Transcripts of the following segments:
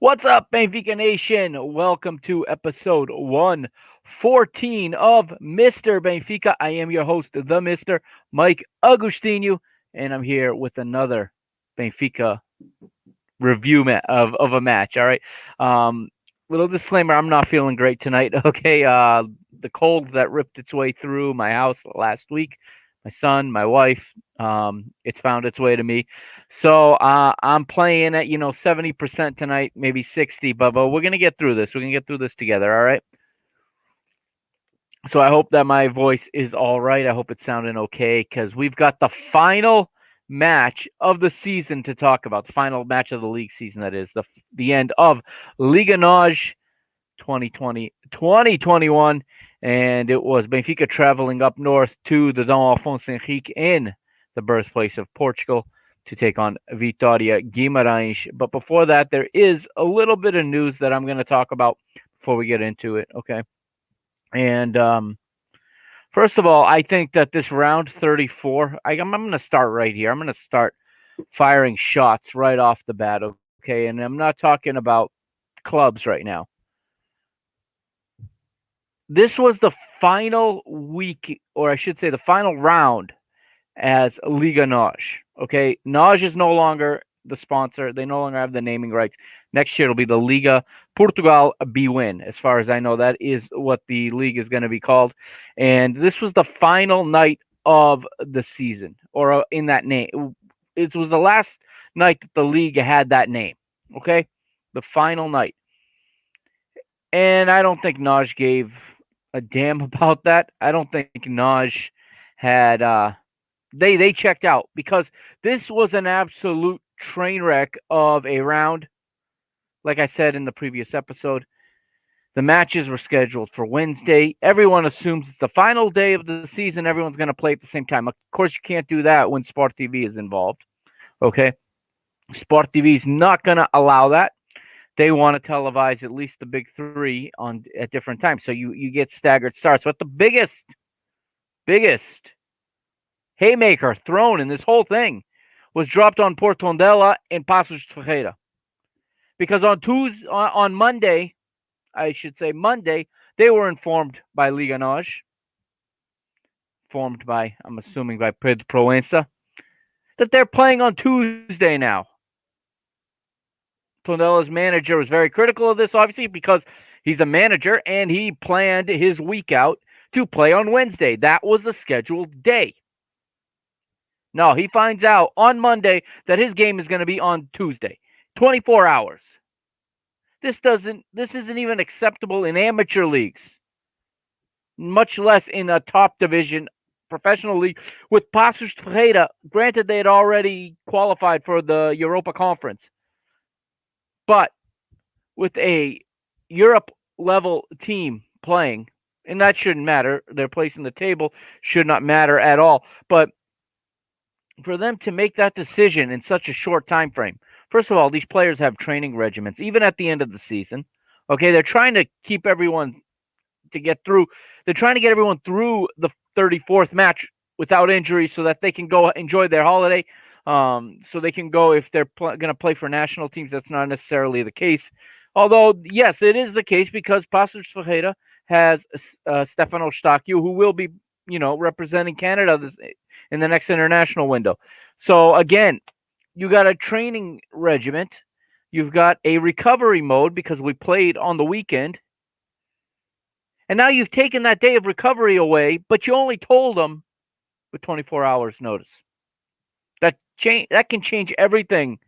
What's up, Benfica Nation? Welcome to episode 114 of Mr. Benfica. I am your host, the Mr. Mike Agustinu, and I'm here with another Benfica review of a match. All right. Little disclaimer: I'm not feeling great tonight. Okay. The cold that ripped its way through my house last week, my son, my wife, it's found its way to me. So I'm playing at 70% tonight, maybe 60, but we're gonna get through this. We're gonna get through this together. All right. So I hope that my voice is all right. I hope it's sounding okay because we've got the final match of the season to talk about. The final match of the league season, that is the end of Liga Nos 2020-2021, and it was Benfica traveling up north to the Dom Afonso Henrique in the birthplace of Portugal to take on Vitoria Guimarães. But before that, there is a little bit of news that I'm going to talk about before we get into it. Okay. And first of all, I think that this round 34, I'm going to start right here. I'm going to start firing shots right off the bat, okay? And I'm not talking about clubs right now. This was the final week, or I should say the final round as Liga Nos, okay? Nos is no longer the sponsor. They no longer have the naming rights. Next year it'll be the Liga Portugal B-Win. As far as I know, that is what the league is going to be called. And this was the final night of the season, or in that name. It was the last night that the league had that name, okay? The final night. And I don't think Nos gave a damn about that. I don't think Nos had they checked out because this was an absolute train wreck of a round. Like I said in the previous episode, the matches were scheduled for Wednesday. Everyone assumes it's the final day of the season. Everyone's going to play at the same time. Of course, you can't do that when Sport TV is involved. Okay? Sport TV is not going to allow that. They want to televise at least the big three at different times. So you get staggered starts. But the biggest haymaker thrown in this whole thing was dropped on Portondela and Passos de Ferreira. Because on Monday, I should say Monday, they were informed by Liga Nos, formed by, I'm assuming, by Pedro Proença, that they're playing on Tuesday now. Tondela's manager was very critical of this, obviously, because he's a manager and he planned his week out to play on Wednesday. That was the scheduled day. No, he finds out on Monday that his game is going to be on Tuesday. 24 hours. This isn't even acceptable in amateur leagues, much less in a top division professional league with Passos de Ferreira. Granted, they had already qualified for the Europa Conference, but with a Europe level team playing, and that shouldn't matter. Their place in the table should not matter at all. But for them to make that decision in such a short time frame, first of all, these players have training regimens, even at the end of the season. Okay, they're trying to keep everyone to get through. They're trying to get everyone through the 34th match without injury so that they can go enjoy their holiday. So they can go if they're going to play for national teams. That's not necessarily the case. Although, yes, it is the case because Passos de Ferreira has Stefano Stakio, who will be, representing Canada in the next international window. So, again, you got a training regiment. You've got a recovery mode because we played on the weekend. And now you've taken that day of recovery away, but you only told them with 24 hours notice. That can change everything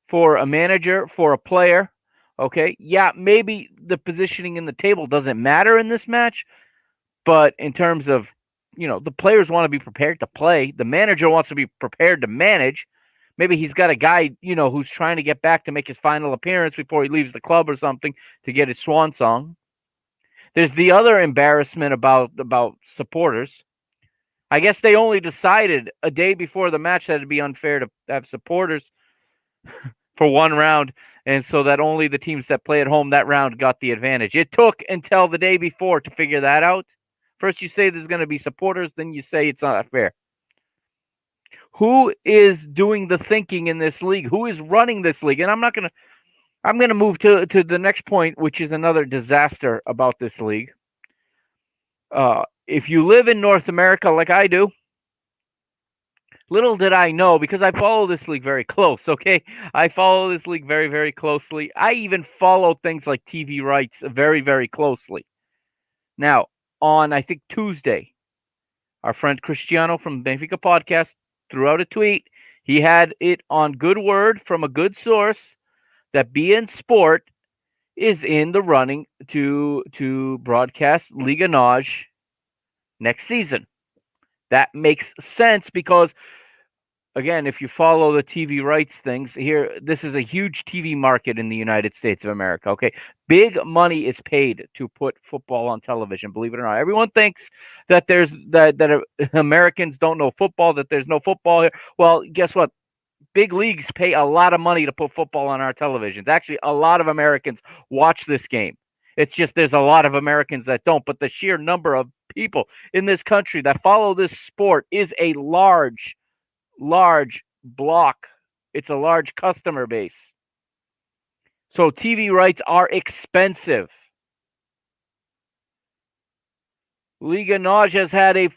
for a manager, for a player. Okay, yeah, maybe the positioning in the table doesn't matter in this match, but in terms of, the players want to be prepared to play. The manager wants to be prepared to manage. Maybe he's got a guy, who's trying to get back to make his final appearance before he leaves the club or something to get his swan song. There's the other embarrassment about supporters. I guess they only decided a day before the match that it'd be unfair to have supporters for one round, and so that only the teams that play at home that round got the advantage. It took until the day before to figure that out. First you say there's going to be supporters, then you say it's not fair. Who is doing the thinking in this league? Who is running this league? And I'm not going to I'm going to move to the next point, which is another disaster about this league. If you live in North America like I do, little did I know, because I follow this league very close, okay? I follow this league very, very closely. I even follow things like TV rights very, very closely. Now, on, I think, Tuesday, our friend Cristiano from Benfica podcast threw out a tweet. He had it on good word from a good source that BN Sport is in the running to broadcast Liga Nos next season. That makes sense because, again, if you follow the TV rights things here, this is a huge TV market in the United States of America. Okay, big money is paid to put football on television. Believe it or not, everyone thinks that Americans don't know football, that there's no football here. Well, guess what? Big leagues pay a lot of money to put football on our televisions. Actually, a lot of Americans watch this game. It's just there's a lot of Americans that don't, but the sheer number of people in this country that follow this sport is a large block. It's a large customer base. So TV rights are expensive. Liga Nos has had a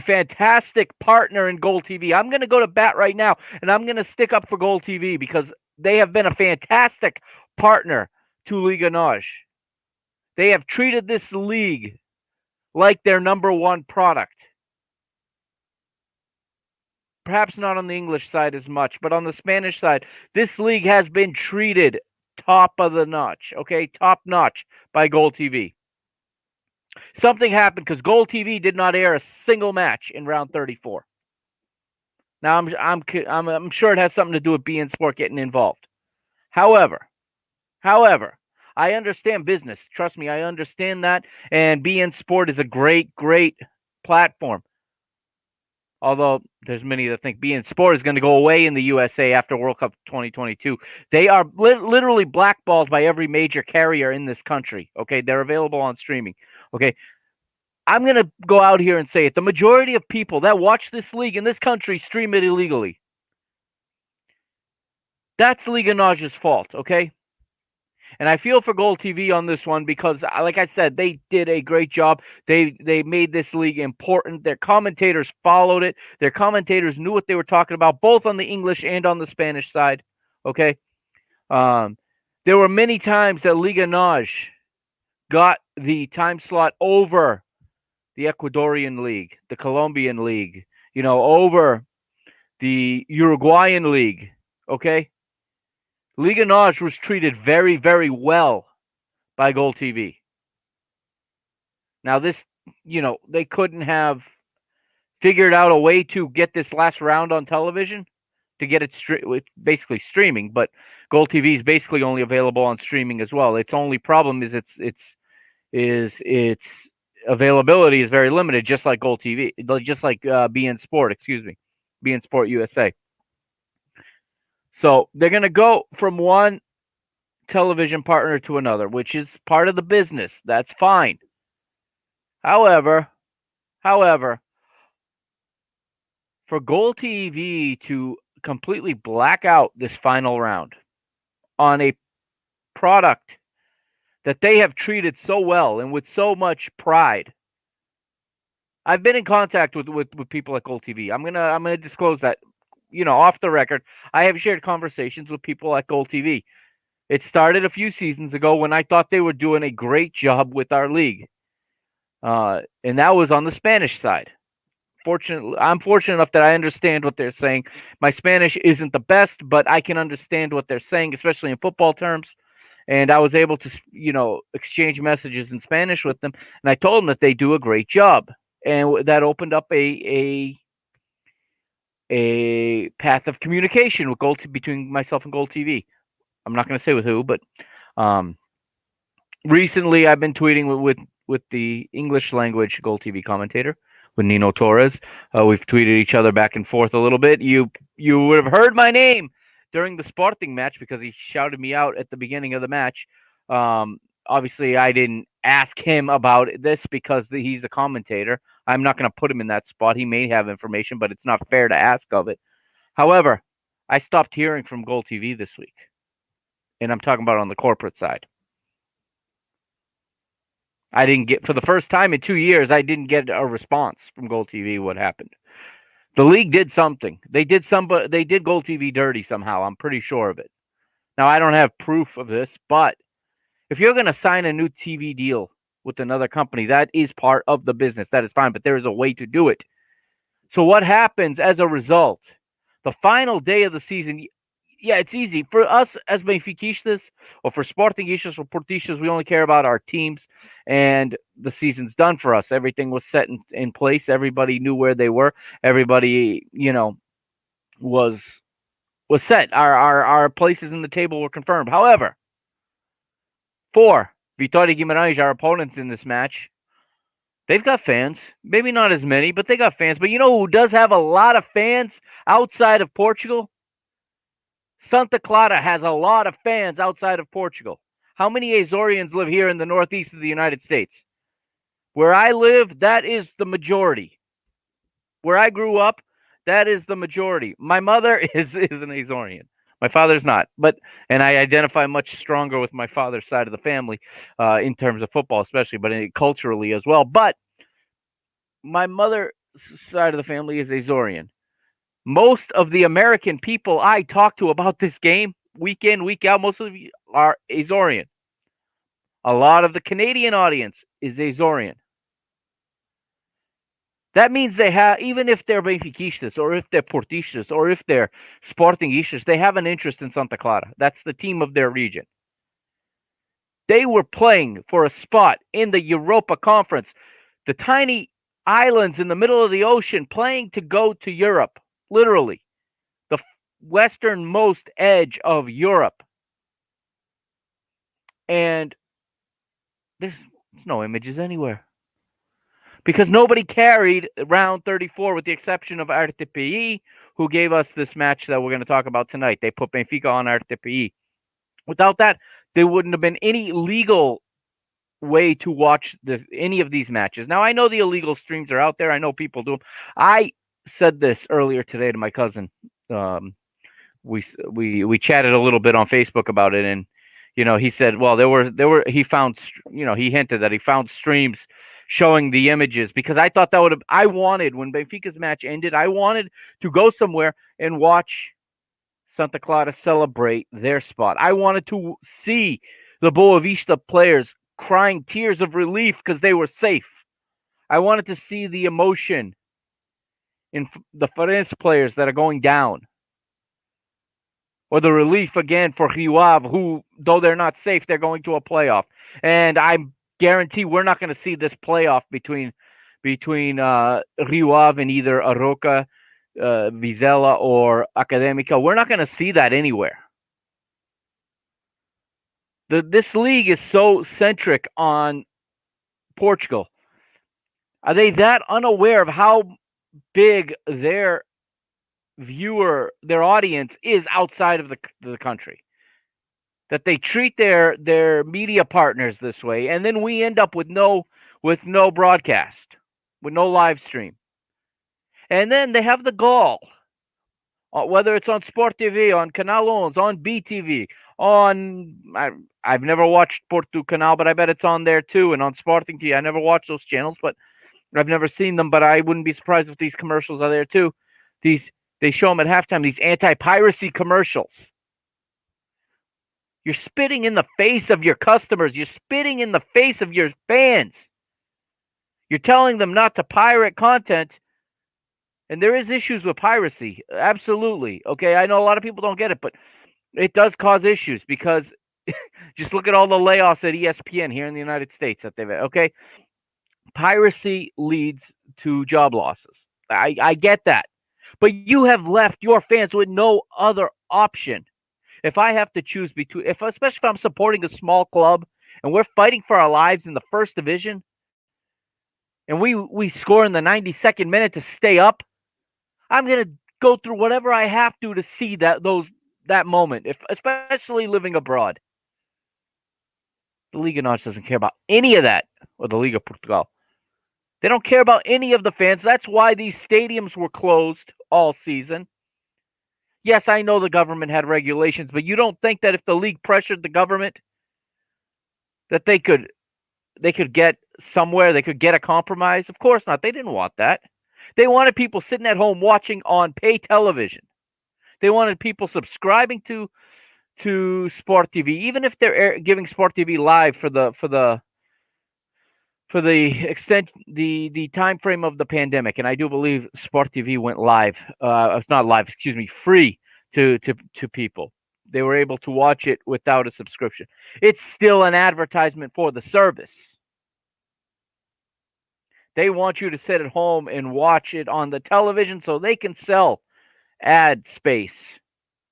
fantastic partner in Gold TV. I'm going to go to bat right now, and I'm going to stick up for Gold TV because they have been a fantastic partner to Liga Nos. They have treated this league like their number one product. Perhaps not on the English side as much, but on the Spanish side, this league has been treated top of the notch, okay? Top notch by Gold TV. Something happened because Gold TV did not air a single match in round 34. Now I'm sure it has something to do with BN Sport getting involved. However, I understand business. Trust me, I understand that, and BN Sport is a great platform. Although there's many that think BN Sport is going to go away in the USA after World Cup 2022. They are literally blackballed by every major carrier in this country. Okay, they're available on streaming. Okay, I'm going to go out here and say it. The majority of people that watch this league in this country stream it illegally. That's Liga Nos' fault, okay? And I feel for Gold TV on this one because, like I said, they did a great job. They made this league important. Their commentators followed it. Their commentators knew what they were talking about, both on the English and on the Spanish side, okay? There were many times that Liga Nos got the time slot over the Ecuadorian league, the Colombian league, over the Uruguayan league, okay? Liga Nos was treated very, very well by Gold TV. Now this, they couldn't have figured out a way to get this last round on television, to get it basically streaming, but Gold TV is basically only available on streaming as well. Its only problem is its availability is very limited, just like Gold TV, just like BN Sport, BN Sport USA. So they're going to go from one television partner to another, which is part of the business. That's fine. However, for Gold TV to completely black out this final round on a product that they have treated so well and with so much pride. I've been in contact with people at Gold TV. I'm gonna disclose that, off the record. I have shared conversations with people at Gold TV. It started a few seasons ago when I thought they were doing a great job with our league, and that was on the Spanish side. I'm fortunate enough that I understand what they're saying. My Spanish isn't the best, but I can understand what they're saying, especially in football terms. And I was able to, exchange messages in Spanish with them. And I told them that they do a great job. And that opened up a path of communication with between myself and Gold TV. I'm not going to say with who, but recently I've been tweeting with the English language Gold TV commentator, with Nino Torres. We've tweeted each other back and forth a little bit. You would have heard my name during the Sporting match because he shouted me out at the beginning of the match. Obviously, I didn't ask him about this because he's a commentator. I'm not going to put him in that spot. He may have information, but it's not fair to ask of it. However, I stopped hearing from Gold TV this week. And I'm talking about on the corporate side. I didn't get, for the first time in 2 years, I didn't get a response from Gold TV. What happened? The league did something. They did Gold TV dirty somehow. I'm pretty sure of it. Now, I don't have proof of this, but if you're going to sign a new TV deal with another company, that is part of the business. That is fine, but there is a way to do it. So what happens as a result? The final day of the season, yeah, it's easy. For us as Benfiquistas or for Sportingistas or Portistas, we only care about our teams, and the season's done for us. Everything was set in place. Everybody knew where they were. Everybody, was set. Our places in the table were confirmed. However, for Vitoria Guimarães, our opponents in this match, they've got fans. Maybe not as many, but they got fans. But you know who does have a lot of fans outside of Portugal? Santa Clara has a lot of fans outside of Portugal. How many Azorians live here in the northeast of the United States? Where I live, that is the majority. Where I grew up, that is the majority. My mother is an Azorian. My father's not, and I identify much stronger with my father's side of the family in terms of football, especially, but culturally as well. But my mother's side of the family is Azorian. Most of the American people I talk to about this game, week in, week out, most of them are Azorian. A lot of the Canadian audience is Azorian. That means they have, even if they're Benfiquistas or if they're Portistas or if they're Sportingistas, they have an interest in Santa Clara. That's the team of their region. They were playing for a spot in the Europa Conference, the tiny islands in the middle of the ocean, playing to go to Europe, literally, the westernmost edge of Europe. And there's no images anywhere. Because nobody carried round 34 with the exception of RTPi, who gave us this match that we're going to talk about tonight. They put Benfica on RTPi. Without that, there wouldn't have been any legal way to watch any of these matches. Now, I know the illegal streams are out there. I know people do them. I said this earlier today to my cousin. We chatted a little bit on Facebook about it, and he said, well, he hinted that he found streams showing the images, because I thought I wanted, when Benfica's match ended, I wanted to go somewhere and watch Santa Clara celebrate their spot. I wanted to see the Boa Vista players crying tears of relief because they were safe. I wanted to see the emotion in the Farense players that are going down. Or the relief again for Rio Ave, who, though they're not safe, they're going to a playoff. And I guarantee we're not going to see this playoff between Rio Ave and either Aroca, Vizela, or Académica. We're not going to see that anywhere. This league is so centric on Portugal. Are they that unaware of how big their audience is outside of the country, that they treat their media partners this way, and then we end up with no broadcast, with no live stream, and then they have the gall, whether it's on Sport TV, on Canal 11, on BTV, I've never watched Porto Canal, but I bet it's on there too, and on Sporting TV. I never watched those channels, but I've never seen them, but I wouldn't be surprised if these commercials are there too. They show them at halftime, these anti-piracy commercials. You're spitting in the face of your customers. You're spitting in the face of your fans. You're telling them not to pirate content. And there is issues with piracy. Absolutely. Okay, I know a lot of people don't get it, but it does cause issues, because just look at all the layoffs at ESPN here in the United States that they've had. Okay, piracy leads to job losses. I get that. But you have left your fans with no other option. If I have to choose between, especially if I'm supporting a small club and we're fighting for our lives in the first division, and we score in the 92nd minute to stay up, I'm going to go through whatever I have to see that moment, especially living abroad. The Liga Nos doesn't care about any of that, or the Liga Portugal. They don't care about any of the fans. That's why these stadiums were closed all season. Yes, I know the government had regulations, but you don't think that if the league pressured the government that they could get somewhere, they could get a compromise? Of course not. They didn't want that. They wanted people sitting at home watching on pay television. They wanted people subscribing to Sport TV, even if they're giving Sport TV live for the extent the time frame of the pandemic. And I do believe Sport TV went live. It's not live, excuse me, free to people. They were able to watch it without a subscription. It's still an advertisement for the service. They want you to sit at home and watch it on the television so they can sell ad space.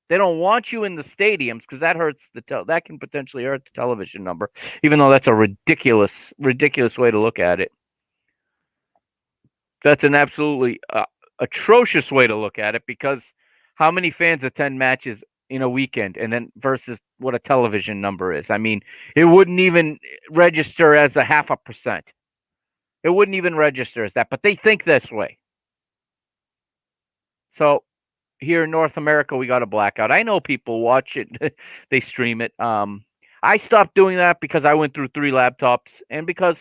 They don't want you in the stadiums because that hurts that can potentially hurt the television number, even though that's a ridiculous way to look at it. That's an absolutely atrocious way to look at it, because how many fans attend matches in a weekend and then versus what a television number is? I mean, it wouldn't even register as a 0.5%. It wouldn't even register as that, but they think this way. So here in North America, we got a blackout. I know people watch it. They stream it. I stopped doing that because I went through 3 laptops, and because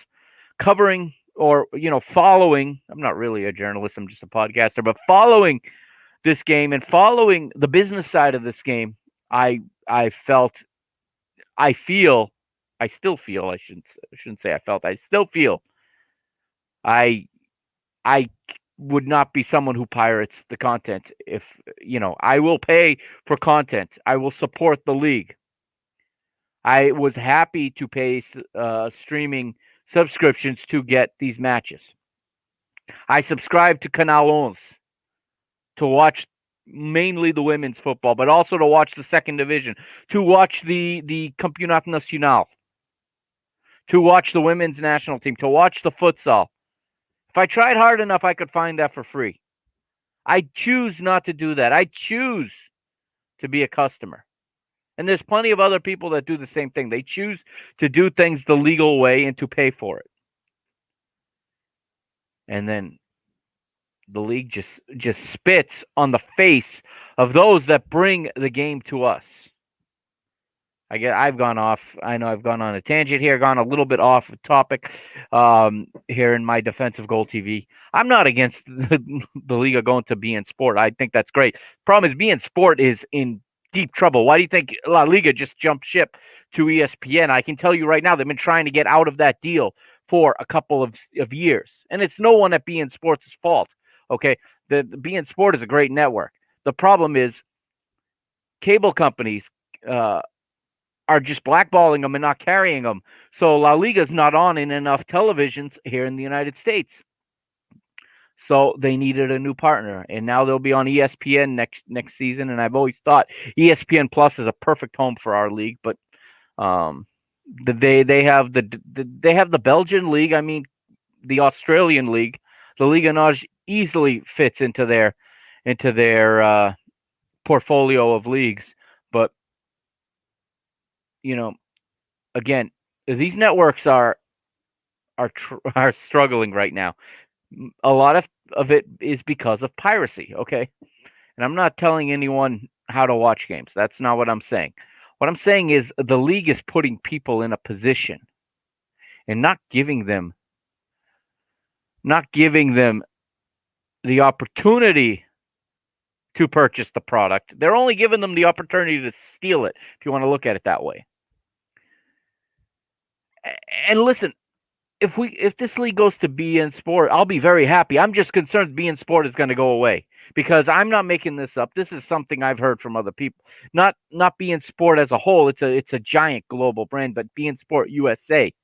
covering or, following, I'm not really a journalist, I'm just a podcaster, but following this game and following the business side of this game, I still feel, I would not be someone who pirates the content. If, I will pay for content. I will support the league. I was happy to pay streaming subscriptions to get these matches. I subscribed to Canal 11 to watch mainly the women's football, but also to watch the second division, to watch the Campeonato Nacional, to watch the women's national team, to watch the futsal. If I tried hard enough, I could find that for free. I choose not to do that. I choose to be a customer. And there's plenty of other people that do the same thing. They choose to do things the legal way and to pay for it. And then the league just spits on the face of those that bring the game to us. I've gone off. I know I've gone on a tangent here, gone a little bit off topic here in my defense of Goal TV. I'm not against the Liga going to beIN Sport. I think that's great. Problem is, beIN Sport is in deep trouble. Why do you think La Liga just jumped ship to ESPN? I can tell you right now, they've been trying to get out of that deal for a couple of years. And it's no one at beIN Sports' fault. Okay, the beIN Sport is a great network. The problem is cable companies are just blackballing them and not carrying them. So La Liga is not on in enough televisions here in the United States. So they needed a new partner, and now they'll be on ESPN next season. And I've always thought ESPN Plus is a perfect home for our league, but they have the Belgian league. I mean, the Australian league, the Liga Nos easily fits into their portfolio of leagues. But again, these networks are struggling right now. A lot of it is because of piracy, okay? And I'm not telling anyone how to watch games. That's not what I'm saying. What I'm saying is the league is putting people in a position and not giving them the opportunity to purchase the product. They're only giving them the opportunity to steal it, if you want to look at it that way. And listen, if this league goes to beIN Sport, I'll be very happy. I'm just concerned beIN Sport is going to go away, because I'm not making this up. This is something I've heard from other people. Not beIN Sport as a whole. It's a giant global brand, but beIN Sport USA.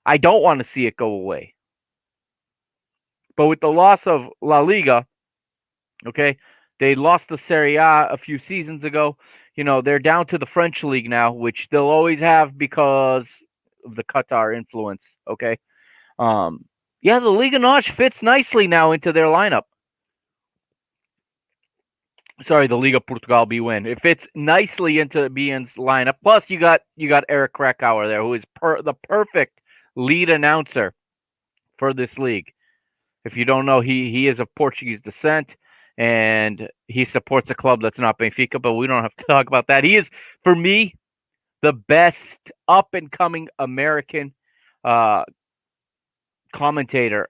I don't want to see it go away. But with the loss of La Liga, okay, they lost the Serie A few seasons ago. They're down to the French league now, which they'll always have because of the Qatar influence, okay? The Liga Nos fits nicely now into their lineup. Sorry, the Liga Portugal B-Win. It fits nicely into beIN's lineup. Plus, you got Eric Krakauer there, who is the perfect lead announcer for this league. If you don't know, he is of Portuguese descent, and he supports a club that's not Benfica, but we don't have to talk about that. He is, for me, the best up-and-coming American commentator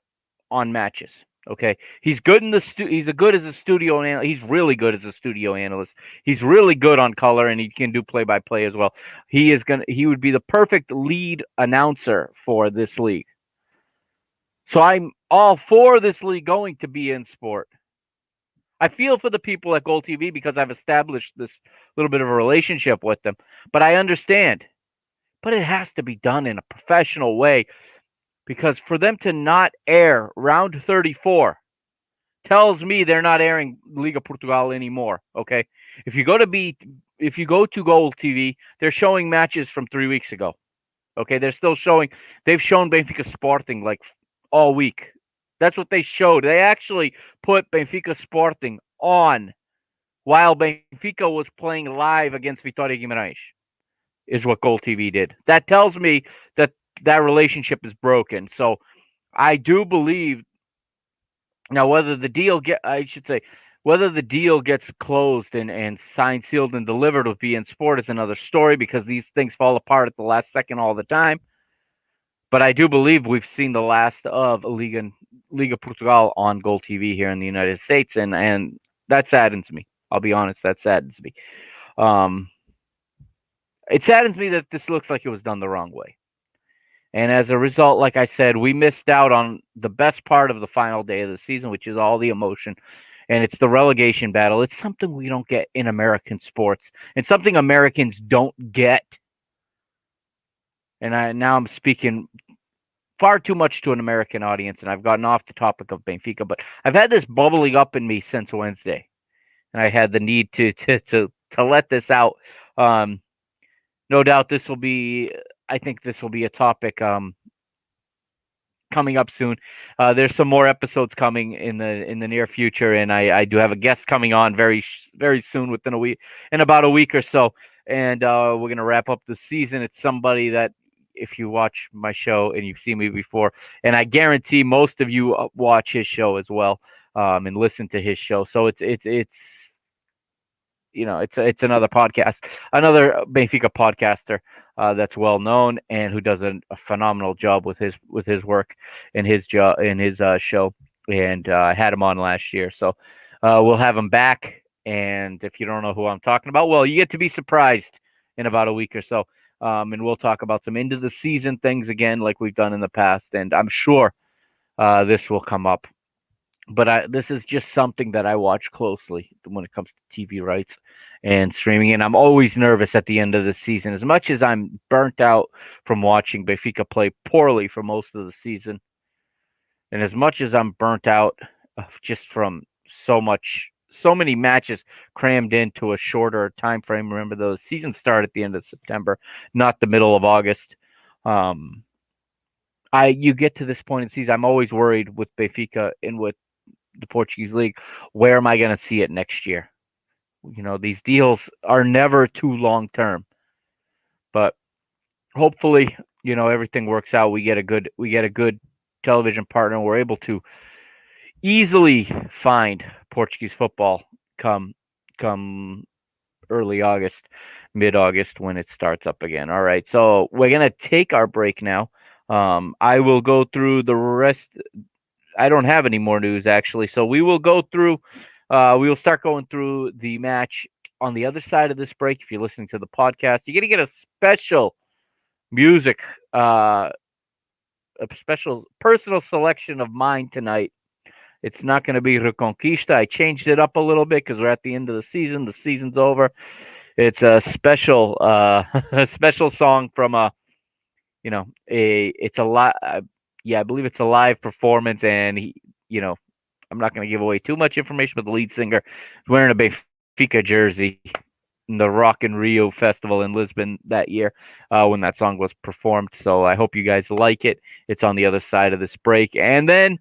on matches. Okay, he's good in the he's a good as a studio analyst. He's really good as a studio analyst. He's really good on color, and he can do play-by-play as well. He would be the perfect lead announcer for this league. So I'm all for this league going to be in sport. I feel for the people at Gold TV because I've established this little bit of a relationship with them, but I understand. But it has to be done in a professional way, because for them to not air round 34 tells me they're not airing Liga Portugal anymore. Okay, if you go to Gold TV, they're showing matches from 3 weeks ago. Okay, they've shown Benfica Sporting like all week. That's what they showed. They actually put Benfica Sporting on while Benfica was playing live against Vitoria Guimarães, is what Gold TV did. That tells me that relationship is broken. So I do believe now whether the deal gets closed and signed, sealed, and delivered with beIN Sport is another story, because these things fall apart at the last second all the time. But I do believe we've seen the last of Liga Portugal on Gold TV here in the United States, and that saddens me. I'll be honest, that saddens me. It saddens me that this looks like it was done the wrong way. And as a result, like I said, we missed out on the best part of the final day of the season, which is all the emotion. And it's the relegation battle. It's something we don't get in American sports. It's something Americans don't get. And now I'm speaking far too much to an American audience, and I've gotten off the topic of Benfica, but I've had this bubbling up in me since Wednesday, and I had the need to let this out. No doubt I think this will be a topic coming up soon. There's some more episodes coming in the near future, and I do have a guest coming on very soon, in about a week or so, and we're gonna wrap up the season. It's somebody that, if you watch my show and you've seen me before, and I guarantee most of you watch his show as well, and listen to his show. So it's another podcast, another Benfica podcaster that's well known and who does a phenomenal job with his work and his show. And I had him on last year, so we'll have him back. And if you don't know who I'm talking about, well, you get to be surprised in about a week or so. And we'll talk about some end of the season things again, like we've done in the past. And I'm sure this will come up. But this is just something that I watch closely when it comes to TV rights and streaming. And I'm always nervous at the end of the season. As much as I'm burnt out from watching Benfica play poorly for most of the season, and as much as I'm burnt out just from so many matches crammed into a shorter time frame. Remember, the season started at the end of September, not the middle of August. You get to this point in the season, I'm always worried with Benfica and with the Portuguese league. Where am I going to see it next year? These deals are never too long term, but hopefully, everything works out. We get a good television partner. We're able to easily find Portuguese football come early August, mid-August, when it starts up again. All right, so we're going to take our break now. I will go through the rest. I don't have any more news, actually, so we will go through. We will start going through the match on the other side of this break. If you're listening to the podcast, you're going to get a special music, a special personal selection of mine tonight. It's not going to be Reconquista. I changed it up a little bit because we're at the end of the season. The season's over. It's a special, a special song from it's a lot. Yeah, I believe it's a live performance, and I'm not going to give away too much information, but the lead singer is wearing a Benfica jersey in the Rock in Rio festival in Lisbon that year when that song was performed. So I hope you guys like it. It's on the other side of this break, and then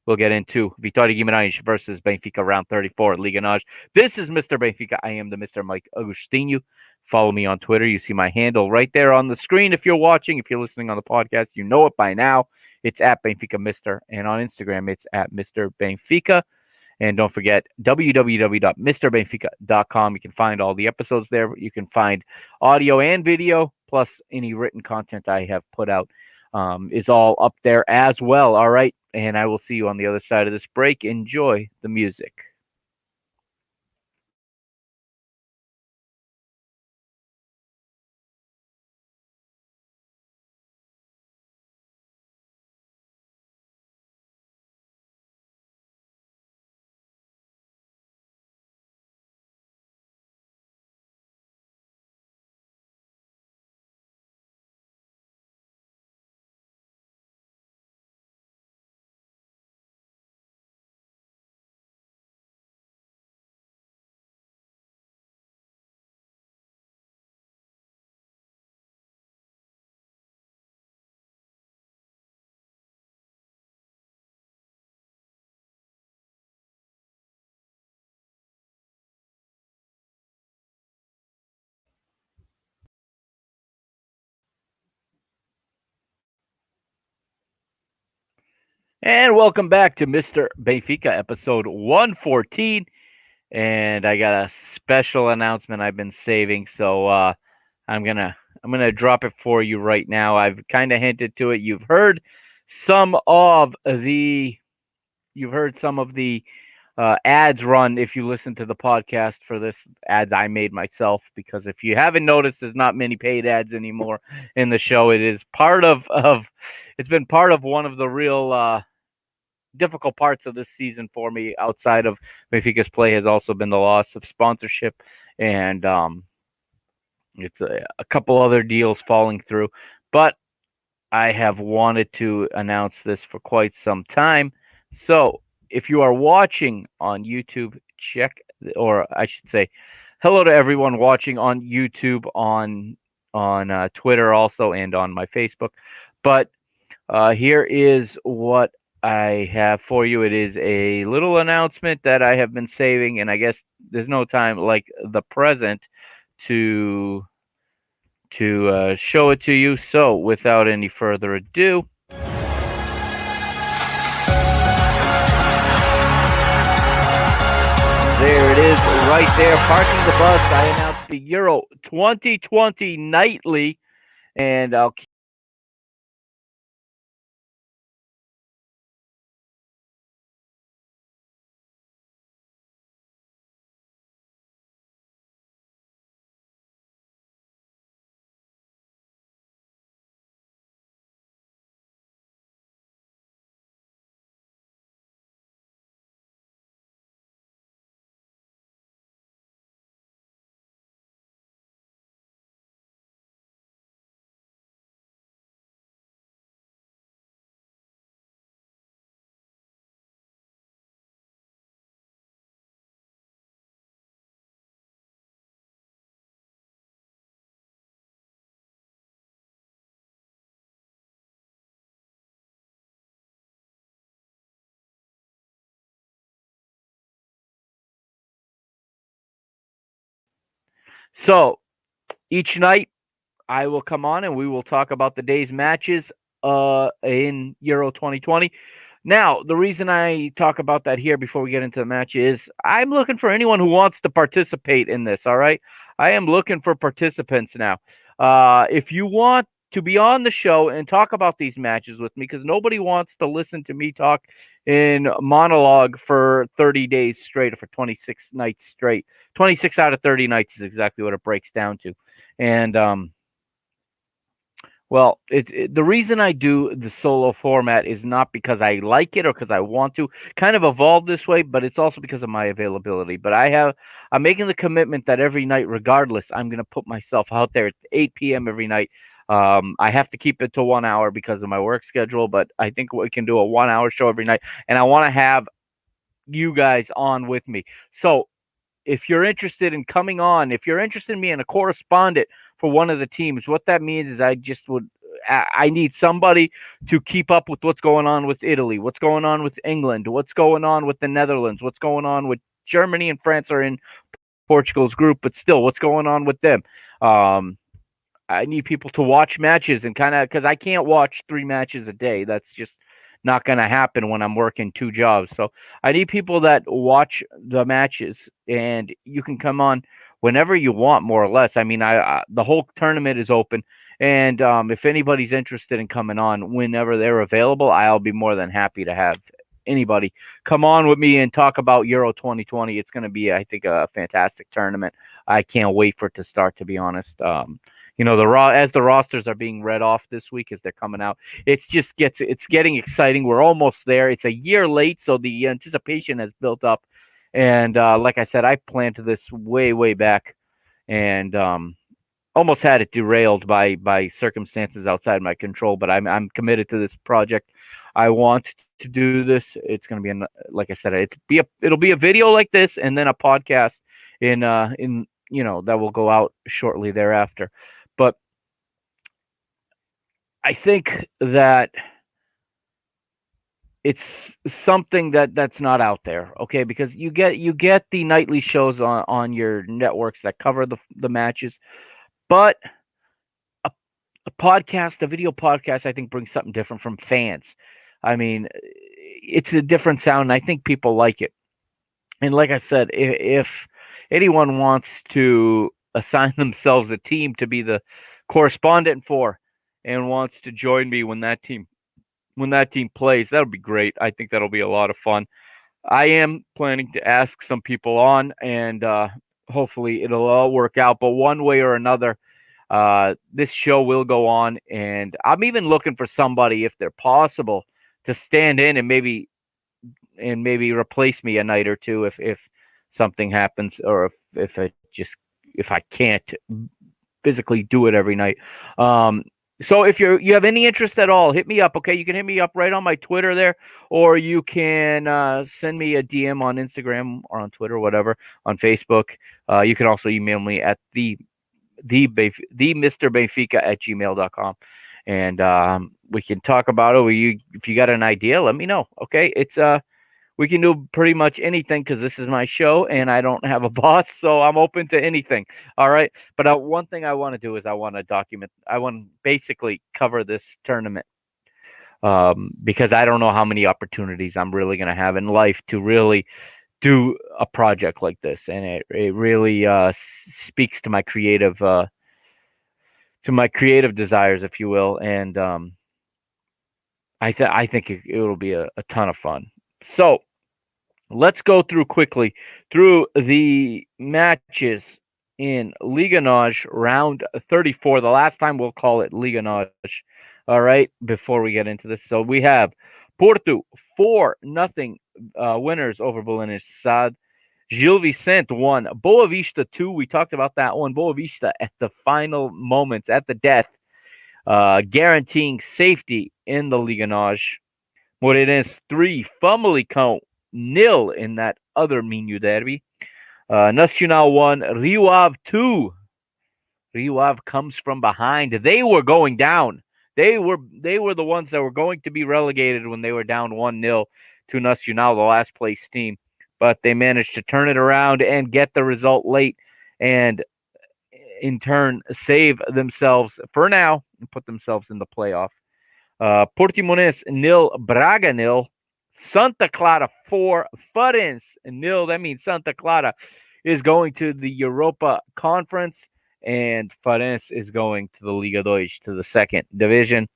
we'll get into Vitoria Guimarães versus Benfica round 34 at Liga Nos. This is Mr. Benfica. I am the Mr. Mike Agostinho. Follow me on Twitter. You see my handle right there on the screen. If you're watching, if you're listening on the podcast, you know it by now. It's at Benfica Mister. And on Instagram, it's at Mr. Benfica. And don't forget www.mrbenfica.com. You can find all the episodes there. You can find audio and video, plus any written content I have put out is all up there as well. All right. And I will see you on the other side of this break. Enjoy the music. And welcome back to Mr. Benfica, episode 114. And I got a special announcement I've been saving, so I'm gonna drop it for you right now. I've kind of hinted to it. You've heard some of the ads run if you listen to the podcast for this, ads I made myself, because if you haven't noticed, there's not many paid ads anymore in the show. It is part of it's been part of one of the real difficult parts of this season for me outside of Benfica's play has also been the loss of sponsorship, and it's a couple other deals falling through. But I have wanted to announce this for quite some time. So if you are watching on YouTube, or I should say, hello to everyone watching on YouTube, on Twitter also, and on my Facebook. But here is what I have for you. It is a little announcement that I have been saving, and I guess there's no time like the present to show it to you. So without any further ado, there it is right there, parking the bus. I announced the Euro 2020 nightly, and I'll keep so each night I will come on and we will talk about the day's matches in Euro 2020. Now, the reason I talk about that here before we get into the match is I'm looking for anyone who wants to participate in this, all right? I am looking for participants now. If you want to be on the show and talk about these matches with me, because nobody wants to listen to me talk in monologue for 30 days straight or for 26 nights straight. 26 out of 30 nights is exactly what it breaks down to. And well, the reason I do the solo format is not because I like it or because I want to kind of evolve this way, but it's also because of my availability. But I'm making the commitment that every night, regardless, I'm going to put myself out there at 8 p.m. every night. I have to keep it to 1 hour because of my work schedule, but I think we can do a 1 hour show every night. And I want to have you guys on with me. So if you're interested in coming on, if you're interested in being a correspondent for one of the teams, what that means is I need somebody to keep up with what's going on with Italy, what's going on with England, what's going on with the Netherlands, what's going on with Germany and France are in Portugal's group, but still, what's going on with them? I need people to watch matches and kind of, because I can't watch 3 matches a day. That's just not going to happen when I'm working 2 jobs. So I need people that watch the matches, and you can come on whenever you want, more or less. I mean, the whole tournament is open, and if anybody's interested in coming on whenever they're available, I'll be more than happy to have anybody come on with me and talk about Euro 2020. It's going to be, I think, a fantastic tournament. I can't wait for it to start, to be honest. As the rosters are being read off this week as they're coming out, it's getting exciting. We're almost there. It's a year late, so the anticipation has built up. And like I said, I planned this way back, and almost had it derailed by circumstances outside my control. But I'm committed to this project. I want to do this. It's going to be, like I said, it'll be a video like this, and then a podcast in that will go out shortly thereafter. But I think that it's something that's not out there, okay? Because you get the nightly shows on your networks that cover the matches, but a podcast, a video podcast, I think brings something different from fans. I mean, it's a different sound, and I think people like it. And like I said, if anyone wants to assign themselves a team to be the correspondent for, and wants to join me when that team plays, that'll be great. I think that'll be a lot of fun. I am planning to ask some people on, and hopefully it'll all work out. But one way or another, this show will go on, and I'm even looking for somebody, if they're possible, to stand in and maybe replace me a night or two if something happens, or if I can't physically do it every night. So if you have any interest at all, hit me up, okay? You can hit me up right on my Twitter there, or you can send me a DM on Instagram or on Twitter, or whatever, on Facebook. You can also email me at the Mr. Benfica at gmail.com. And we can talk about it. If you got an idea, let me know, okay? We can do pretty much anything, because this is my show and I don't have a boss, so I'm open to anything. All right. But one thing I want to do is I want to basically cover this tournament, because I don't know how many opportunities I'm really going to have in life to really do a project like this. And it really speaks to my creative desires, if you will. And I think it will be a ton of fun. So let's go quickly through the matches in Liga Nos round 34. The last time we'll call it Liga Nos. All right, before we get into this. So we have Porto 4-0 winners over Belenenses SAD. Gil Vicente 1, Boa Vista 2. We talked about that one. Boa Vista at the final moments, at the death, guaranteeing safety in the Liga Nos. Moreirense 3, Famalicão 0 in that other Minho derby. Nacional 1, Rio Ave 2. Rio Ave comes from behind. They were going down. They were the ones that were going to be relegated when they were down 1-0 to Nacional, the last place team. But they managed to turn it around and get the result late, and in turn save themselves for now and put themselves in the playoff. Portimonense 0, Braga 0. Santa Clara 4, Farense 0. That means Santa Clara is going to the Europa Conference, and Farense is going to the Liga Nos, to the second division.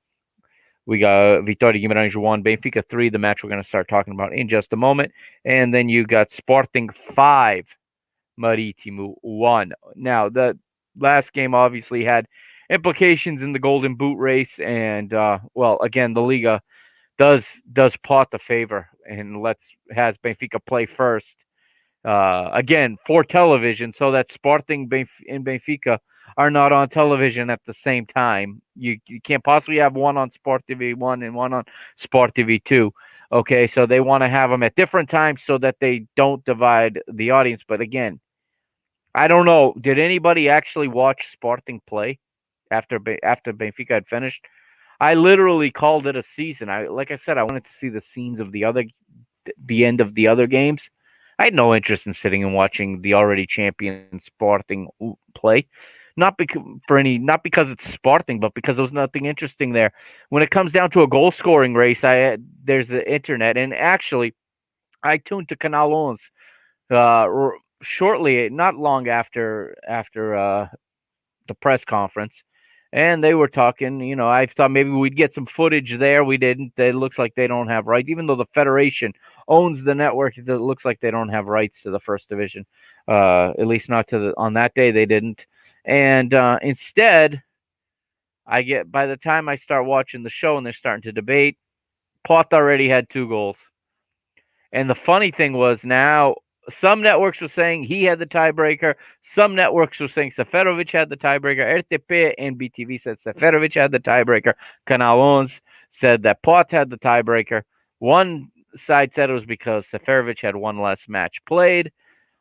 We got Vitoria Guimarães 1, Benfica 3, the match we're going to start talking about in just a moment. And then you got Sporting 5, Marítimo 1. Now, the last game obviously had implications in the Golden Boot race, and again, the Liga does Pote the favor and has Benfica play first. Again, for television, so that Sporting and Benfica are not on television at the same time. You can't possibly have one on Sport TV 1 and one on Sport TV 2. Okay, so they want to have them at different times so that they don't divide the audience. But again, I don't know. Did anybody actually watch Sporting play after Benfica had finished? I literally called it a season. Like I said, I wanted to see the scenes of the end of the other games. I had no interest in sitting and watching the already champion Sporting play. not because it's Sporting, but because there was nothing interesting there. When it comes down to a goal scoring race, there's the internet, and actually, I tuned to Canal 11 shortly, not long after the press conference, and they were talking. I thought maybe we'd get some footage there. We didn't. It looks like they don't have rights, even though the federation owns the network. It looks like they don't have rights to the first division. At least not on that day they didn't. And instead, by the time I start watching the show and they're starting to debate, Pote already had 2 goals. And the funny thing was, now some networks were saying he had the tiebreaker. Some networks were saying Seferovic had the tiebreaker. RTP and BTV said Seferovic had the tiebreaker. Canal 11 said that Pote had the tiebreaker. One side said it was because Seferovic had one less match played.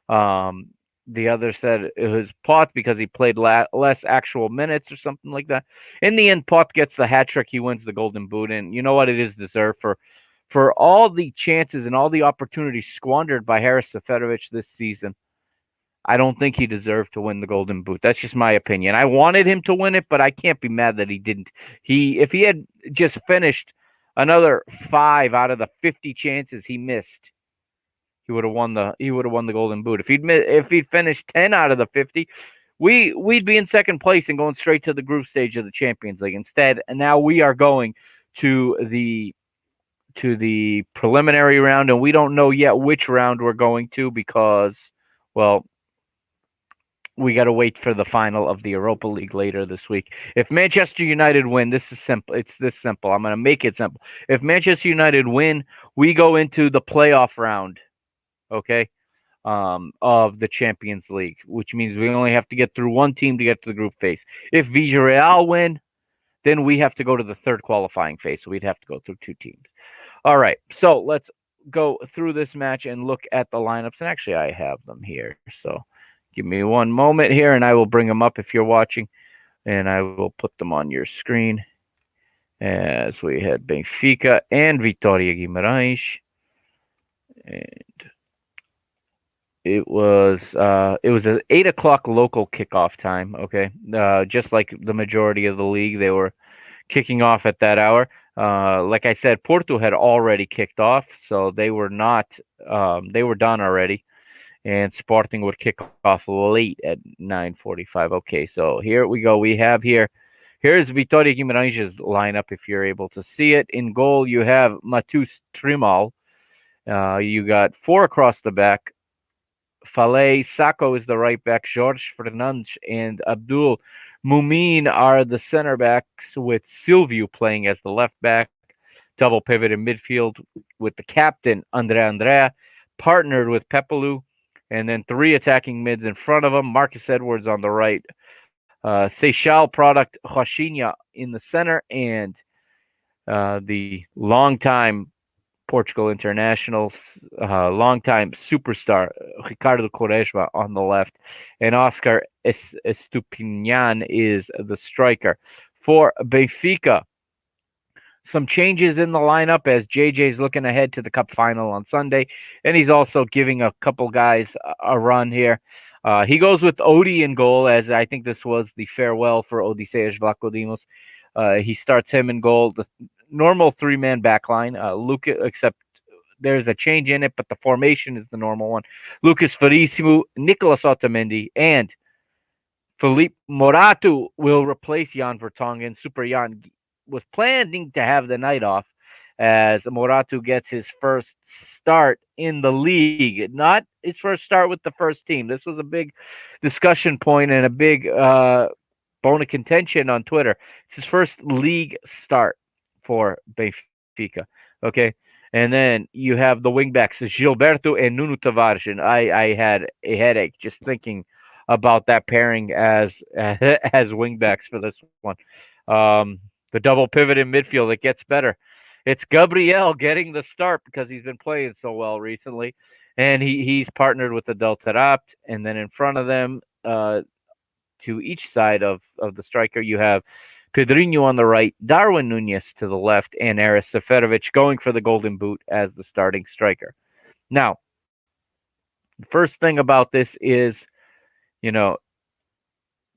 The other said it was Pote because he played less actual minutes or something like that. In the end, Pote gets the hat trick. He wins the Golden Boot. And you know what? It is deserved for all the chances and all the opportunities squandered by Haris Seferovic this season. I don't think he deserved to win the Golden Boot. That's just my opinion. I wanted him to win it, but I can't be mad that he didn't. If he had just finished another 5 out of the 50 chances he missed, he would have won the Golden Boot. If he'd finished 10 out of the 50, we'd be in second place and going straight to the group stage of the Champions League. Instead, and now we are going to the preliminary round, and we don't know yet which round we're going to because, well, we got to wait for the final of the Europa League later this week. If Manchester United win, this is simple. It's this simple. I'm going to make it simple. If Manchester United win, we go into the playoff round, okay, of the Champions League, which means we only have to get through one team to get to the group phase. If Villarreal win, then we have to go to the third qualifying phase, so we'd have to go through 2 teams. All right, so let's go through this match and look at the lineups. And actually, I have them here. So give me one moment here, and I will bring them up if you're watching, and I will put them on your screen as we had Benfica and Vitoria Guimarães. And it was an 8:00 local kickoff time. Okay, just like the majority of the league, they were kicking off at that hour. Like I said, Porto had already kicked off, so they were not. They were done already, and Sporting would kick off late at 9:45. Okay, so here we go. Here's Vitoria Guimarães' lineup. If you're able to see it, in goal you have Matus Trimal. You got 4 across the back. Falei Sacco is the right back. Jorge Fernandes and Abdul Mumin are the center backs, with Silvio playing as the left back. Double pivot in midfield with the captain, Andrea, partnered with Pepelu. And then 3 attacking mids in front of him. Marcus Edwards on the right. Seixal product, Rochinha in the center. And the longtime Portugal international, longtime superstar, Ricardo Quaresma on the left, and Oscar Estupinian is the striker. For Benfica, some changes in the lineup as JJ's looking ahead to the cup final on Sunday, and he's also giving a couple guys a run here. He goes with Odi in goal, as I think this was the farewell for Odysseas Vlachodimos. He starts him in goal. The normal 3-man backline. Luca, except there's a change in it, but the formation is the normal one. Lucas Verissimo, Nicolas Otamendi, and Felipe Morato will replace Jan Vertonghen. Super Jan was planning to have the night off as Morato gets his first start in the league. Not his first start with the first team. This was a big discussion point and a big bone of contention on Twitter. It's his first league start for Benfica. Okay. And then you have the wingbacks, Gilberto and Nuno Tavares. And I had a headache just thinking about that pairing as wingbacks for this one. The double pivot in midfield, it gets better. It's Gabriel getting the start because he's been playing so well recently. And he's partnered with the Delta Rapt. And then in front of them, to each side of the striker, you have Pedrinho on the right, Darwin Nunez to the left, and Haris Seferovic going for the Golden Boot as the starting striker. Now, the first thing about this is,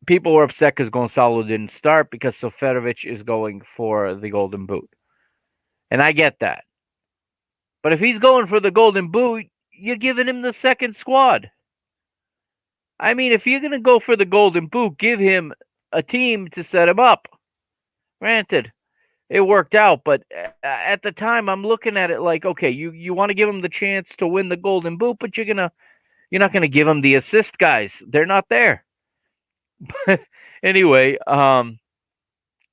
people were upset because Gonçalo didn't start because Seferovic is going for the Golden Boot. And I get that. But if he's going for the Golden Boot, you're giving him the second squad. I mean, if you're going to go for the Golden Boot, give him a team to set him up. Granted, it worked out, but at the time, I'm looking at it like, okay, you want to give him the chance to win the Golden Boot, but you're not gonna give him the assist guys. They're not there. Anyway, well,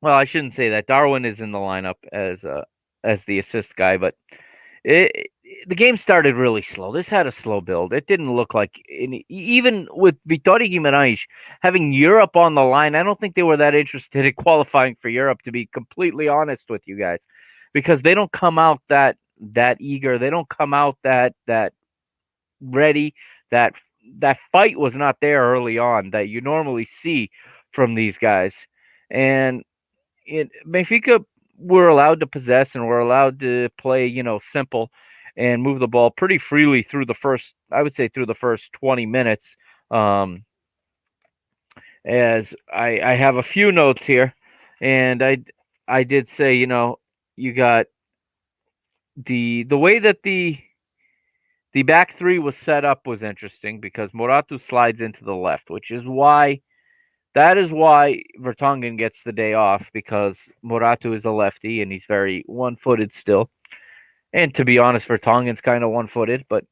I shouldn't say that. Darwin is in the lineup as the assist guy, but the game started really slow. This had a slow build. It didn't look like even with Vitoria Guimarães having Europe on the line. I don't think they were that interested in qualifying for Europe, to be completely honest with you guys, because they don't come out that eager. They don't come out that ready. That fight was not there early on that you normally see from these guys. And Benfica were allowed to possess and were allowed to play, simple and move the ball pretty freely through the first 20 minutes. As I have a few notes here, and I did say, you got the way that the back three was set up was interesting because Morato slides into the left, that is why Vertonghen gets the day off, because Morato is a lefty and he's very one-footed still. And to be honest, Vertonghen's kind of one-footed, but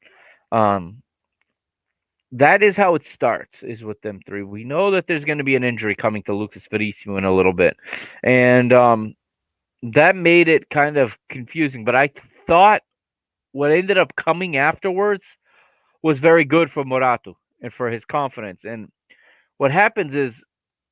that is how it starts, is with them three. We know that there's going to be an injury coming to Lucas Verissimo in a little bit. And that made it kind of confusing, but I thought what ended up coming afterwards was very good for Morato and for his confidence. And what happens is,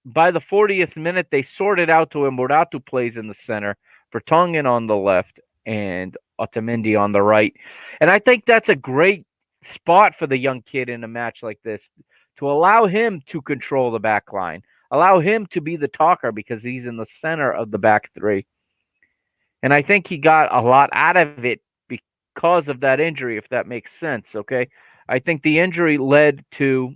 by the 40th minute, they sorted out to him. Morato plays in the center, Vertonghen on the left, and Otamendi on the right. And I think that's a great spot for the young kid in a match like this, to allow him to control the back line, allow him to be the talker because he's in the center of the back three. And I think he got a lot out of it because of that injury, if that makes sense, okay? I think the injury led to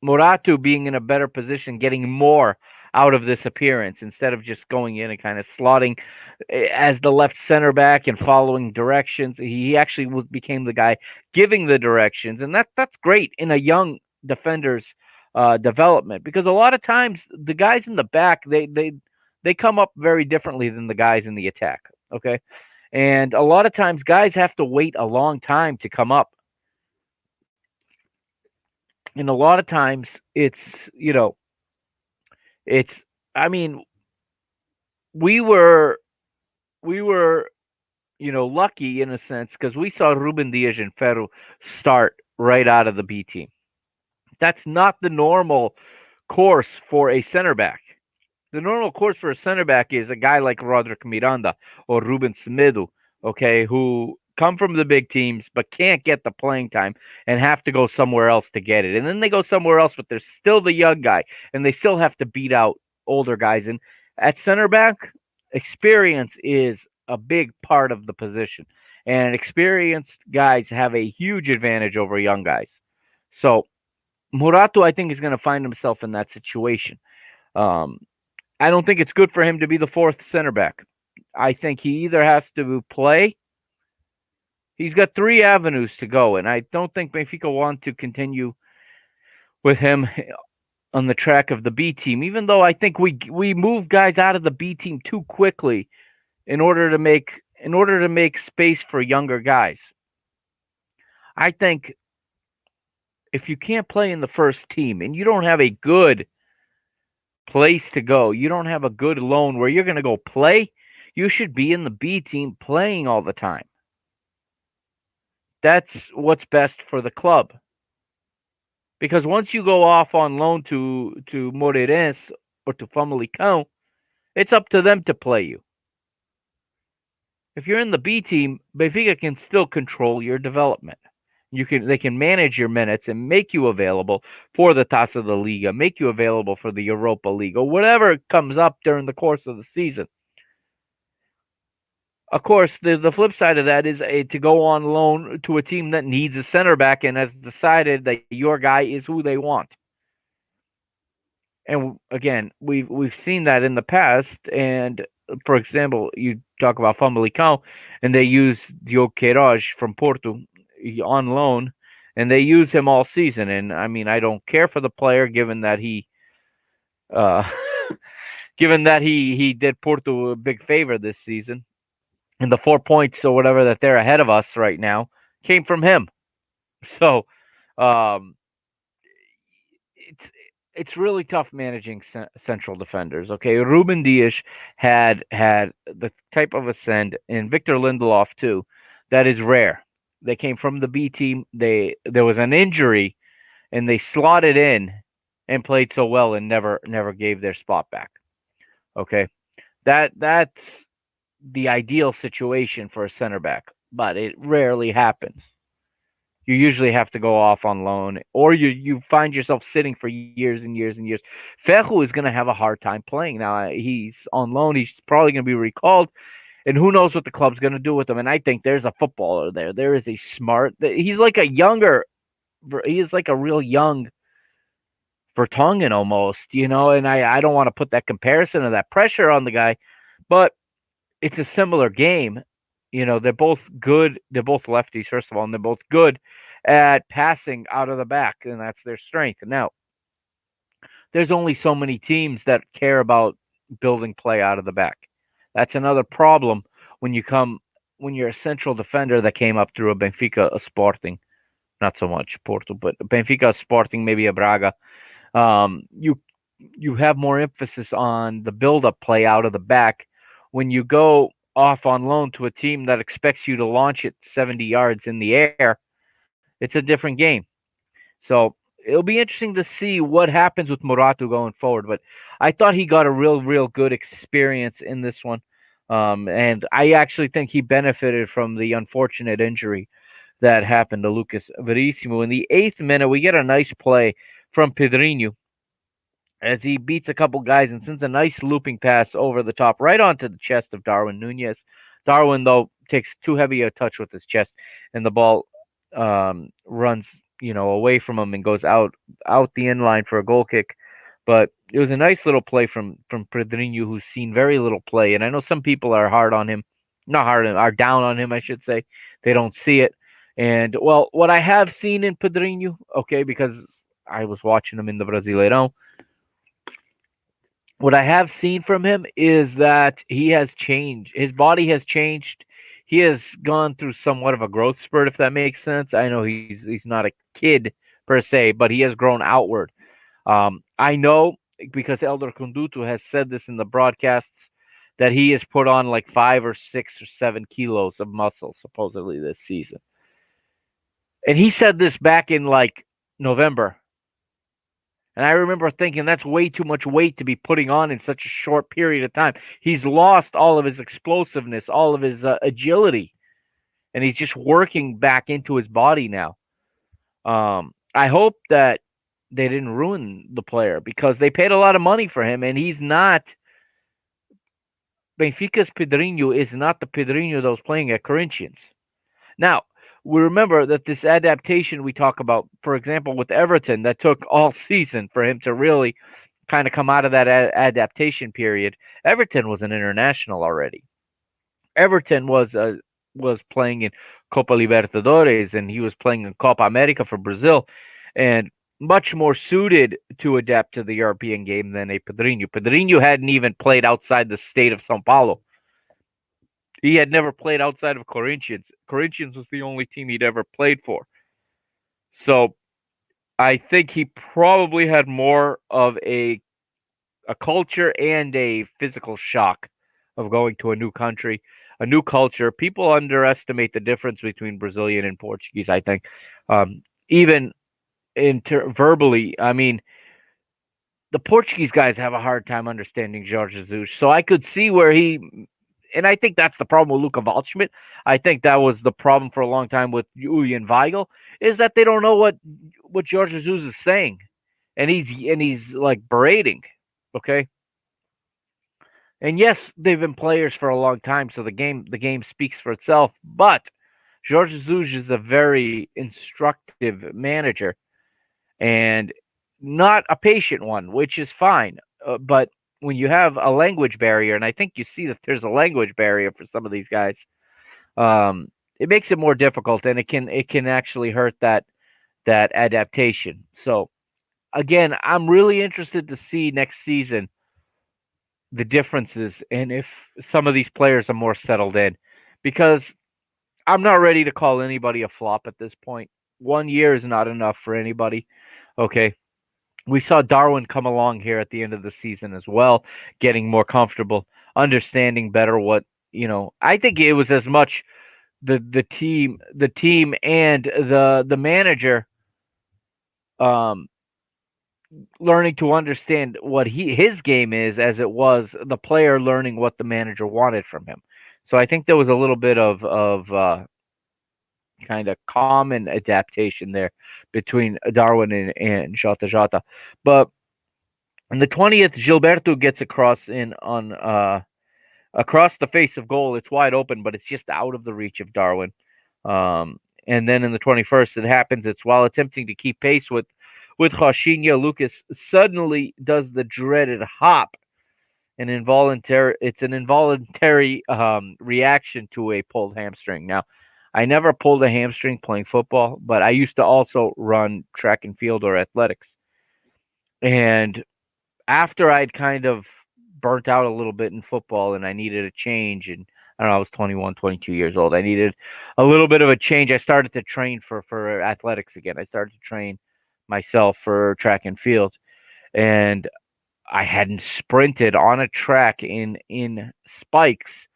Morato being in a better position, getting more out of this appearance instead of just going in and kind of slotting as the left center back and following directions. He actually became the guy giving the directions, and that's great in a young defender's development, because a lot of times the guys in the back they come up very differently than the guys in the attack, okay? And a lot of times guys have to wait a long time to come up. And a lot of times I mean, we were lucky in a sense because we saw Ruben Dias and Ferro start right out of the B team. That's not the normal course for a center back. The normal course for a center back is a guy like Roderick Miranda or Ruben Semedo, okay, who come from the big teams but can't get the playing time and have to go somewhere else to get it. And then they go somewhere else, but they're still the young guy, and they still have to beat out older guys. And at center back, experience is a big part of the position. And experienced guys have a huge advantage over young guys. So Morato, I think, is going to find himself in that situation. I don't think it's good for him to be the fourth center back. I think he either has to play. He's got three avenues to go, and I don't think Benfica want to continue with him on the track of the B team, even though I think we move guys out of the B team too quickly in order to make space for younger guys. I think if you can't play in the first team and you don't have a good place to go, you don't have a good loan where you're going to go play, you should be in the B team playing all the time. That's what's best for the club. Because once you go off on loan to Moreirense or to Famalicão, it's up to them to play you. If you're in the B team, Benfica can still control your development. They can manage your minutes and make you available for the Taça da Liga, make you available for the Europa League, or whatever comes up during the course of the season. Of course, the flip side of that is to go on loan to a team that needs a center back and has decided that your guy is who they want. And again, we've seen that in the past. And for example, you talk about Famalicão, and they use Diogo Queiroz from Porto on loan, and they use him all season. And I mean, I don't care for the player, given that uh, he did Porto a big favor this season, and the 4 points or whatever that they're ahead of us right now came from him. So um, it's it's really tough managing central defenders. Okay, Ruben Dias had the type of ascend, and Victor Lindelof too. That is rare. They came from the B team. There was an injury, and they slotted in and played so well and never gave their spot back. Okay, that's the ideal situation for a center back, but it rarely happens. You usually have to go off on loan, or you find yourself sitting for years and years and years. Ferro is going to have a hard time playing now. He's on loan. He's probably going to be recalled, and who knows what the club's going to do with him. And I think there's a footballer there. There is a smart. He's like a younger. He is like a real young Vertonghen almost, And I don't want to put that comparison or that pressure on the guy, but it's a similar game. They're both good. They're both lefties, first of all, and they're both good at passing out of the back, and that's their strength. Now, there's only so many teams that care about building play out of the back. That's another problem when you're a central defender that came up through a Benfica, a Sporting, not so much Porto, but Benfica, Sporting, maybe a Braga. You have more emphasis on the build-up play out of the back. When you go off on loan to a team that expects you to launch it 70 yards in the air, it's a different game. So it'll be interesting to see what happens with Muratu going forward. But I thought he got a real good experience in this one. And I actually think he benefited from the unfortunate injury that happened to Lucas Verissimo. In the 8th minute, we get a nice play from Pedrinho as he beats a couple guys and sends a nice looping pass over the top right onto the chest of Darwin Nunez. Darwin, though, takes too heavy a touch with his chest, and the ball runs away from him and goes out the inline for a goal kick. But it was a nice little play from Pedrinho, who's seen very little play. And I know some people are are down on him, I should say. They don't see it. And, well, what I have seen in Pedrinho, okay, because I was watching him in the Brasileirão, what I have seen from him is that he has changed. His body has changed. He has gone through somewhat of a growth spurt, if that makes sense. I know he's not a kid per se, but he has grown outward. I know because Elder Conduto has said this in the broadcasts that he has put on like 5 or 6 or 7 kilos of muscle supposedly this season. And he said this back in like November. And I remember thinking that's way too much weight to be putting on in such a short period of time. He's lost all of his explosiveness, all of his agility, and he's just working back into his body now. I hope that they didn't ruin the player because they paid a lot of money for him, and he's not. Benfica's Pedrinho is not the Pedrinho that was playing at Corinthians. Now, we remember that this adaptation we talk about, for example, with Everton, that took all season for him to really kind of come out of that adaptation period. Everton was an international already. Everton was playing in Copa Libertadores, and he was playing in Copa America for Brazil, and much more suited to adapt to the European game than a Pedrinho. Pedrinho hadn't even played outside the state of São Paulo. He had never played outside of Corinthians. Corinthians was the only team he'd ever played for. So I think he probably had more of a culture and a physical shock of going to a new country, a new culture. People underestimate the difference between Brazilian and Portuguese, I think. Even verbally, I mean, the Portuguese guys have a hard time understanding Jorge Jesus. So I could see where and I think that's the problem with Luka Waldschmidt. I think that was the problem for a long time with Julian Weigl, is that they don't know what Jorge Jesus is saying. And he's like berating. Okay. And yes, they've been players for a long time, so the game speaks for itself. But Jorge Jesus is a very instructive manager and not a patient one, which is fine. But when you have a language barrier, and I think you see that there's a language barrier for some of these guys, it makes it more difficult, and it can actually hurt that adaptation. So again, I'm really interested to see next season the differences and if some of these players are more settled in, because I'm not ready to call anybody a flop at this point. 1 year is not enough for anybody. Okay. We saw Darwin come along here at the end of the season as well, getting more comfortable, understanding better I think it was as much the team and the manager um learning to understand what his game is as it was the player learning what the manager wanted from him. So I think there was a little bit of kind of common adaptation there between Darwin and Jota Jota. But in the 20th, Gilberto gets across in on across the face of goal. It's wide open, but it's just out of the reach of Darwin. And then in the 21st, it happens. It's while attempting to keep pace with Rochinha, Lucas suddenly does the dreaded hop. It's an involuntary reaction to a pulled hamstring. Now, I never pulled a hamstring playing football, but I used to also run track and field or athletics. And after I'd kind of burnt out a little bit in football and I needed a change, and I don't know, I was 21, 22 years old. I needed a little bit of a change. I started to train for athletics again. I started to train myself for track and field. And I hadn't sprinted on a track in spikes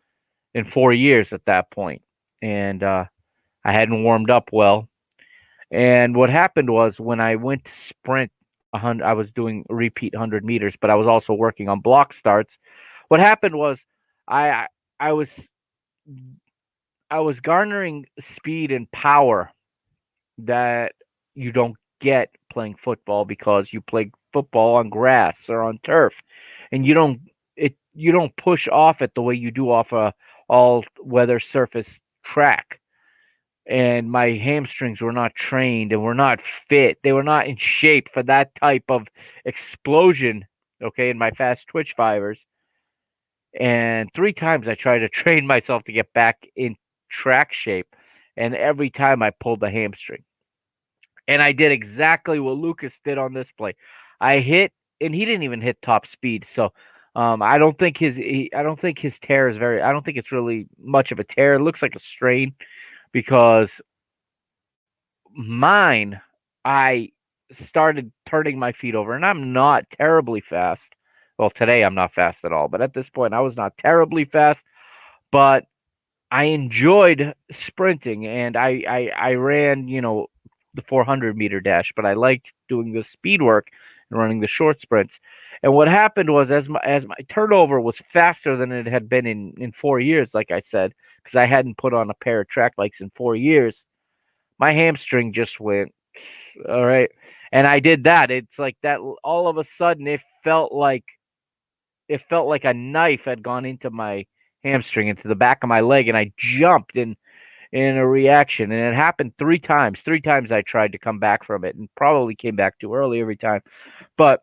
in 4 years at that point. And I hadn't warmed up well. And what happened was when I went to sprint 100, I was doing repeat 100 meters, but I was also working on block starts. What happened was I I was I was garnering speed and power that you don't get playing football because you play football on grass or on turf, and you don't push off it the way you do off a all weather surface track. And my hamstrings were not trained and were not fit. They were not in shape for that type of explosion, okay, in my fast twitch fibers. And 3 times I tried to train myself to get back in track shape, and every time I pulled the hamstring. And I did exactly what Lucas did on this play. I hit, and he didn't even hit top speed. So I don't think his tear is very. I don't think it's really much of a tear. It looks like a strain because mine, I started turning my feet over, and I'm not terribly fast. Well, today I'm not fast at all, but at this point I was not terribly fast. But I enjoyed sprinting, and I ran, the 400-meter dash, but I liked doing the speed work and running the short sprints. And what happened was as my turnover was faster than it had been in 4 years, like I said, because I hadn't put on a pair of track bikes in 4 years, my hamstring just went all right. And I did that. It's like that all of a sudden it felt like a knife had gone into my hamstring, into the back of my leg, and I jumped in a reaction. And it happened 3 times. 3 times I tried to come back from it and probably came back too early every time. But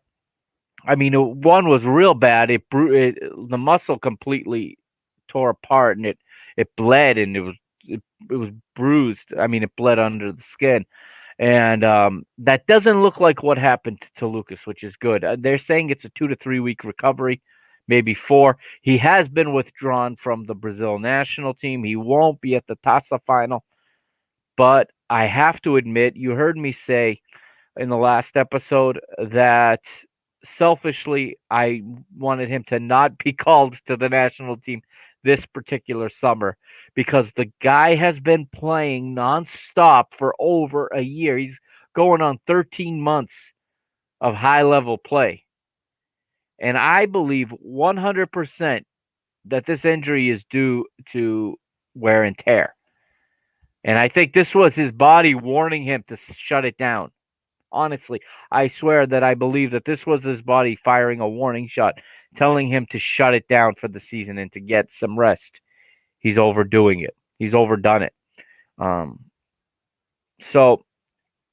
I mean, one was real bad. The muscle completely tore apart, and it bled, and it was bruised. I mean, it bled under the skin. And that doesn't look like what happened to Lucas, which is good. They're saying it's a 2 to 3 week recovery, maybe 4. He has been withdrawn from the Brazil national team. He won't be at the Taça final. But I have to admit, you heard me say in the last episode that selfishly I wanted him to not be called to the national team this particular summer because the guy has been playing nonstop for over a year. He's going on 13 months of high level play. And I believe 100% that this injury is due to wear and tear. And I think this was his body warning him to shut it down. Honestly, I swear that I believe that this was his body firing a warning shot, telling him to shut it down for the season and to get some rest. He's overdoing it. He's overdone it. So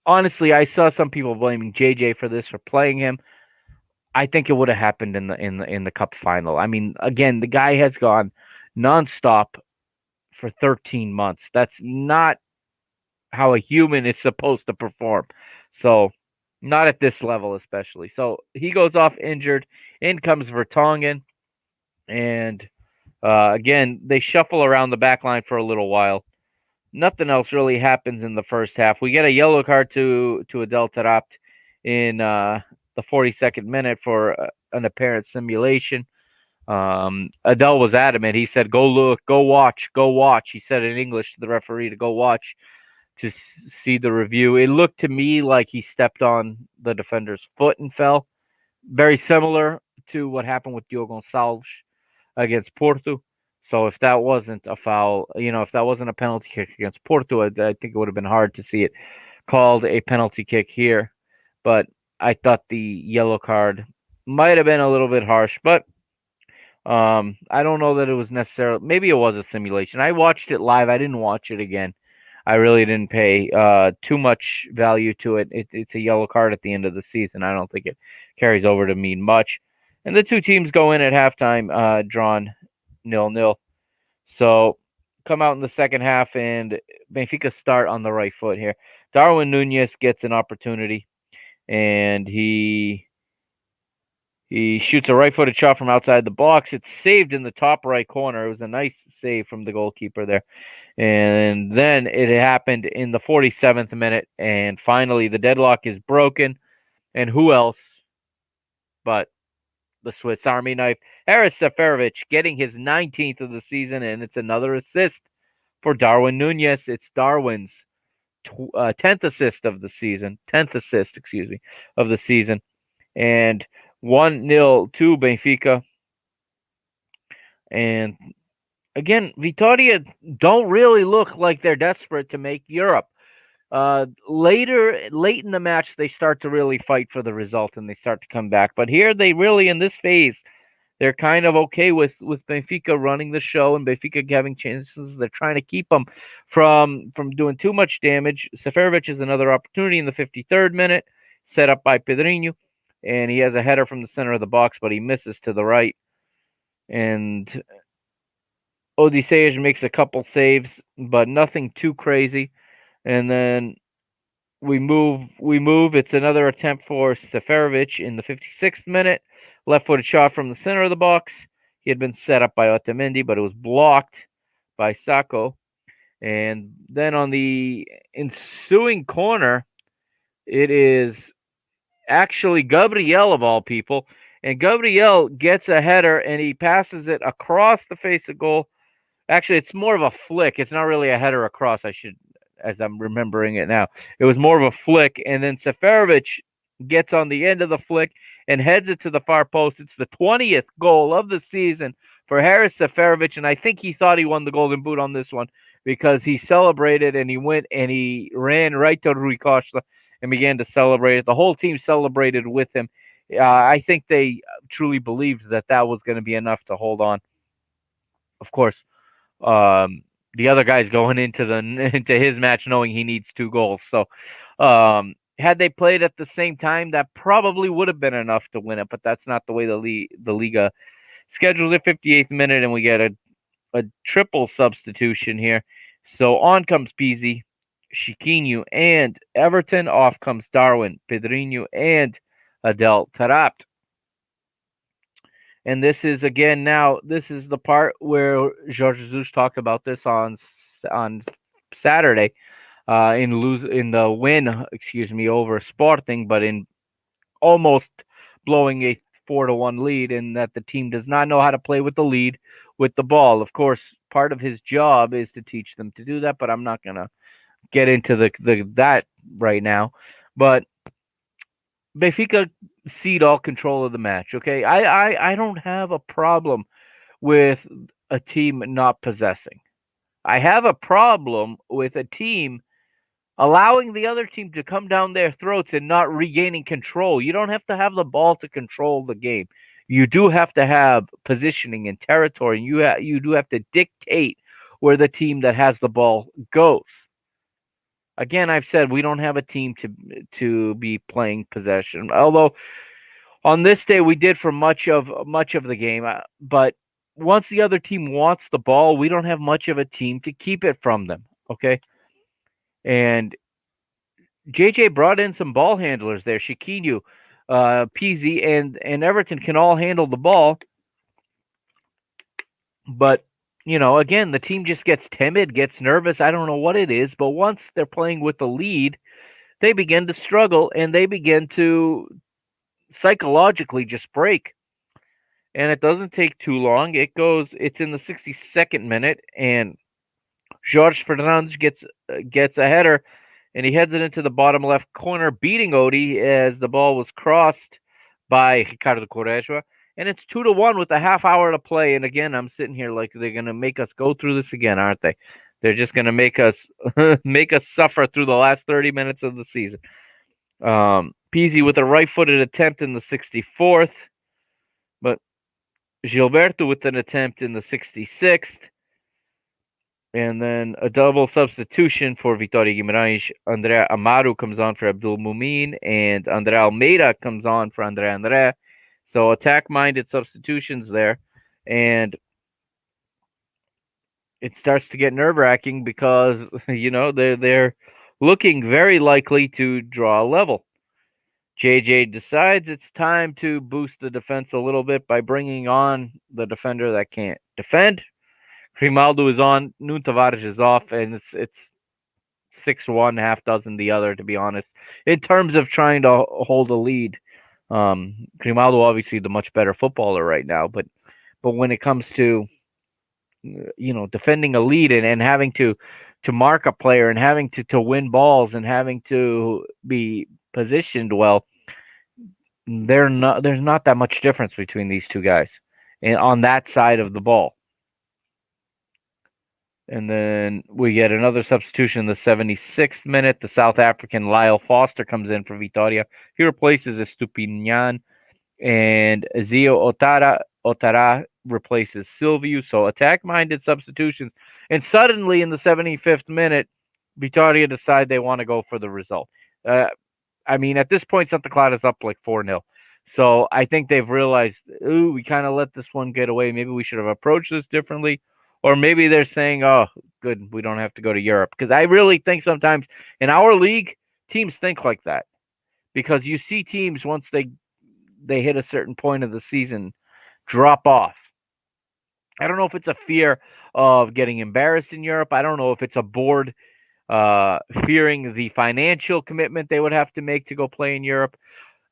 honestly, I saw some people blaming JJ for this, for playing him. I think it would have happened in the cup final. I mean, again, the guy has gone nonstop for 13 months. That's not how a human is supposed to perform. So, not at this level, especially. So he goes off injured. In comes Vertonghen, and again they shuffle around the back line for a little while. Nothing else really happens in the first half. We get a yellow card to Adel Taarabt in the 42nd minute for an apparent simulation. Adel was adamant. He said, "Go look, go watch, go watch." He said in English to the referee to go watch to see the review. It looked to me like he stepped on the defender's foot and fell. Very similar to what happened with Diogo Gonçalves against Porto. So if that wasn't a foul, if that wasn't a penalty kick against Porto, I think it would have been hard to see it called a penalty kick here. But I thought the yellow card might have been a little bit harsh, but I don't know that it was necessarily. Maybe it was a simulation. I watched it live. I didn't watch it again. I really didn't pay too much value to it. It's a yellow card at the end of the season. I don't think it carries over to mean much. And the two teams go in at halftime drawn 0-0. So come out in the second half, and Benfica start on the right foot here. Darwin Núñez gets an opportunity, and he shoots a right-footed shot from outside the box. It's saved in the top right corner. It was a nice save from the goalkeeper there. And then it happened in the 47th minute, and finally the deadlock is broken. And who else but the Swiss Army knife, Haris Seferovic, getting his 19th of the season, and it's another assist for Darwin Núñez. It's Darwin's 10th assist of the season. 10th assist, of the season. And 1-0 to Benfica. And again, Vitoria don't really look like they're desperate to make Europe. Late in the match, they start to really fight for the result and they start to come back. But here, they really, in this phase, they're kind of okay with Benfica running the show and Benfica having chances. They're trying to keep them from doing too much damage. Seferovic is another opportunity in the 53rd minute, set up by Pedrinho, and he has a header from the center of the box, but he misses to the right. And Odysseus makes a couple saves, but nothing too crazy. And then we move. It's another attempt for Seferovic in the 56th minute. Left-footed shot from the center of the box. He had been set up by Otamendi, but it was blocked by Sacco. And then on the ensuing corner, it is actually Gabriel of all people. And Gabriel gets a header, and he passes it across the face of goal. Actually, it's more of a flick. It's not really a header across, as I'm remembering it now. It was more of a flick, and then Seferovic gets on the end of the flick and heads it to the far post. It's the 20th goal of the season for Haris Seferovic, and I think he thought he won the Golden Boot on this one because he celebrated and he went and he ran right to Rui Costa and began to celebrate it. The whole team celebrated with him. I think they truly believed that was going to be enough to hold on. Of course, the other guy's going into his match knowing he needs 2 goals. So, had they played at the same time, that probably would have been enough to win it. But that's not the way the Liga schedules it. 58th minute, and we get a triple substitution here. So on comes Pizzi, Chiquinho, and Everton. Off comes Darwin, Pedrinho, and Adel Taarabt. And this is the part where Jorge Jesus talked about this on Saturday in the win, over Sporting, but in almost blowing a 4-1 lead, and that the team does not know how to play with the lead with the ball. Of course, part of his job is to teach them to do that, but I'm not gonna get into that right now. But Benfica cede all control of the match. Okay, I don't have a problem with a team not possessing. I have a problem with a team allowing the other team to come down their throats and not regaining control. You don't have to have the ball to control the game. you do have to have positioning and territory. You do have to dictate where the team that has the ball goes. Again, I've said we don't have a team to be playing possession. Although on this day we did for much of the game, but once the other team wants the ball, we don't have much of a team to keep it from them. Okay, and JJ brought in some ball handlers there. Chiquinho, Pizzi, and Everton can all handle the ball, but again, the team just gets timid, gets nervous. I don't know what it is, but once they're playing with the lead, they begin to struggle and they begin to psychologically just break. And it doesn't take too long. It's in the 62nd minute, and Jorge Fernandes gets a header, and he heads it into the bottom left corner, beating Odie as the ball was crossed by Ricardo Quaresma. And it's 2-1 with a half hour to play. And again, I'm sitting here like they're gonna make us go through this again, aren't they? They're just gonna make us suffer through the last 30 minutes of the season. Pizzi with a right-footed attempt in the 64th, but Gilberto with an attempt in the 66th. And then a double substitution for Vitoria Guimarães. André Amaro comes on for Abdul Mumin, and André Almeida comes on for André. So attack-minded substitutions there. And it starts to get nerve-wracking because, they're looking very likely to draw a level. JJ decides it's time to boost the defense a little bit by bringing on the defender that can't defend. Grimaldo is on, Nuno Tavares is off, and it's 6-1, half dozen the other, to be honest. In terms of trying to hold a lead, Grimaldo obviously the much better footballer right now, but when it comes to defending a lead and having to mark a player and having to win balls and having to be positioned well, there's not that much difference between these two guys and on that side of the ball. And then we get another substitution in the 76th minute. The South African Lyle Foster comes in for Vitoria. He replaces Estupinian, and Zio Otara replaces Silvio. So attack-minded substitutions. And suddenly in the 75th minute, Vitoria decide they want to go for the result. At this point, Santa Clara is up like 4-0. So I think they've realized, we kind of let this one get away. Maybe we should have approached this differently. Or maybe they're saying, oh, good, we don't have to go to Europe. Because I really think sometimes in our league, teams think like that. Because you see teams, once they hit a certain point of the season, drop off. I don't know if it's a fear of getting embarrassed in Europe. I don't know if it's a board fearing the financial commitment they would have to make to go play in Europe.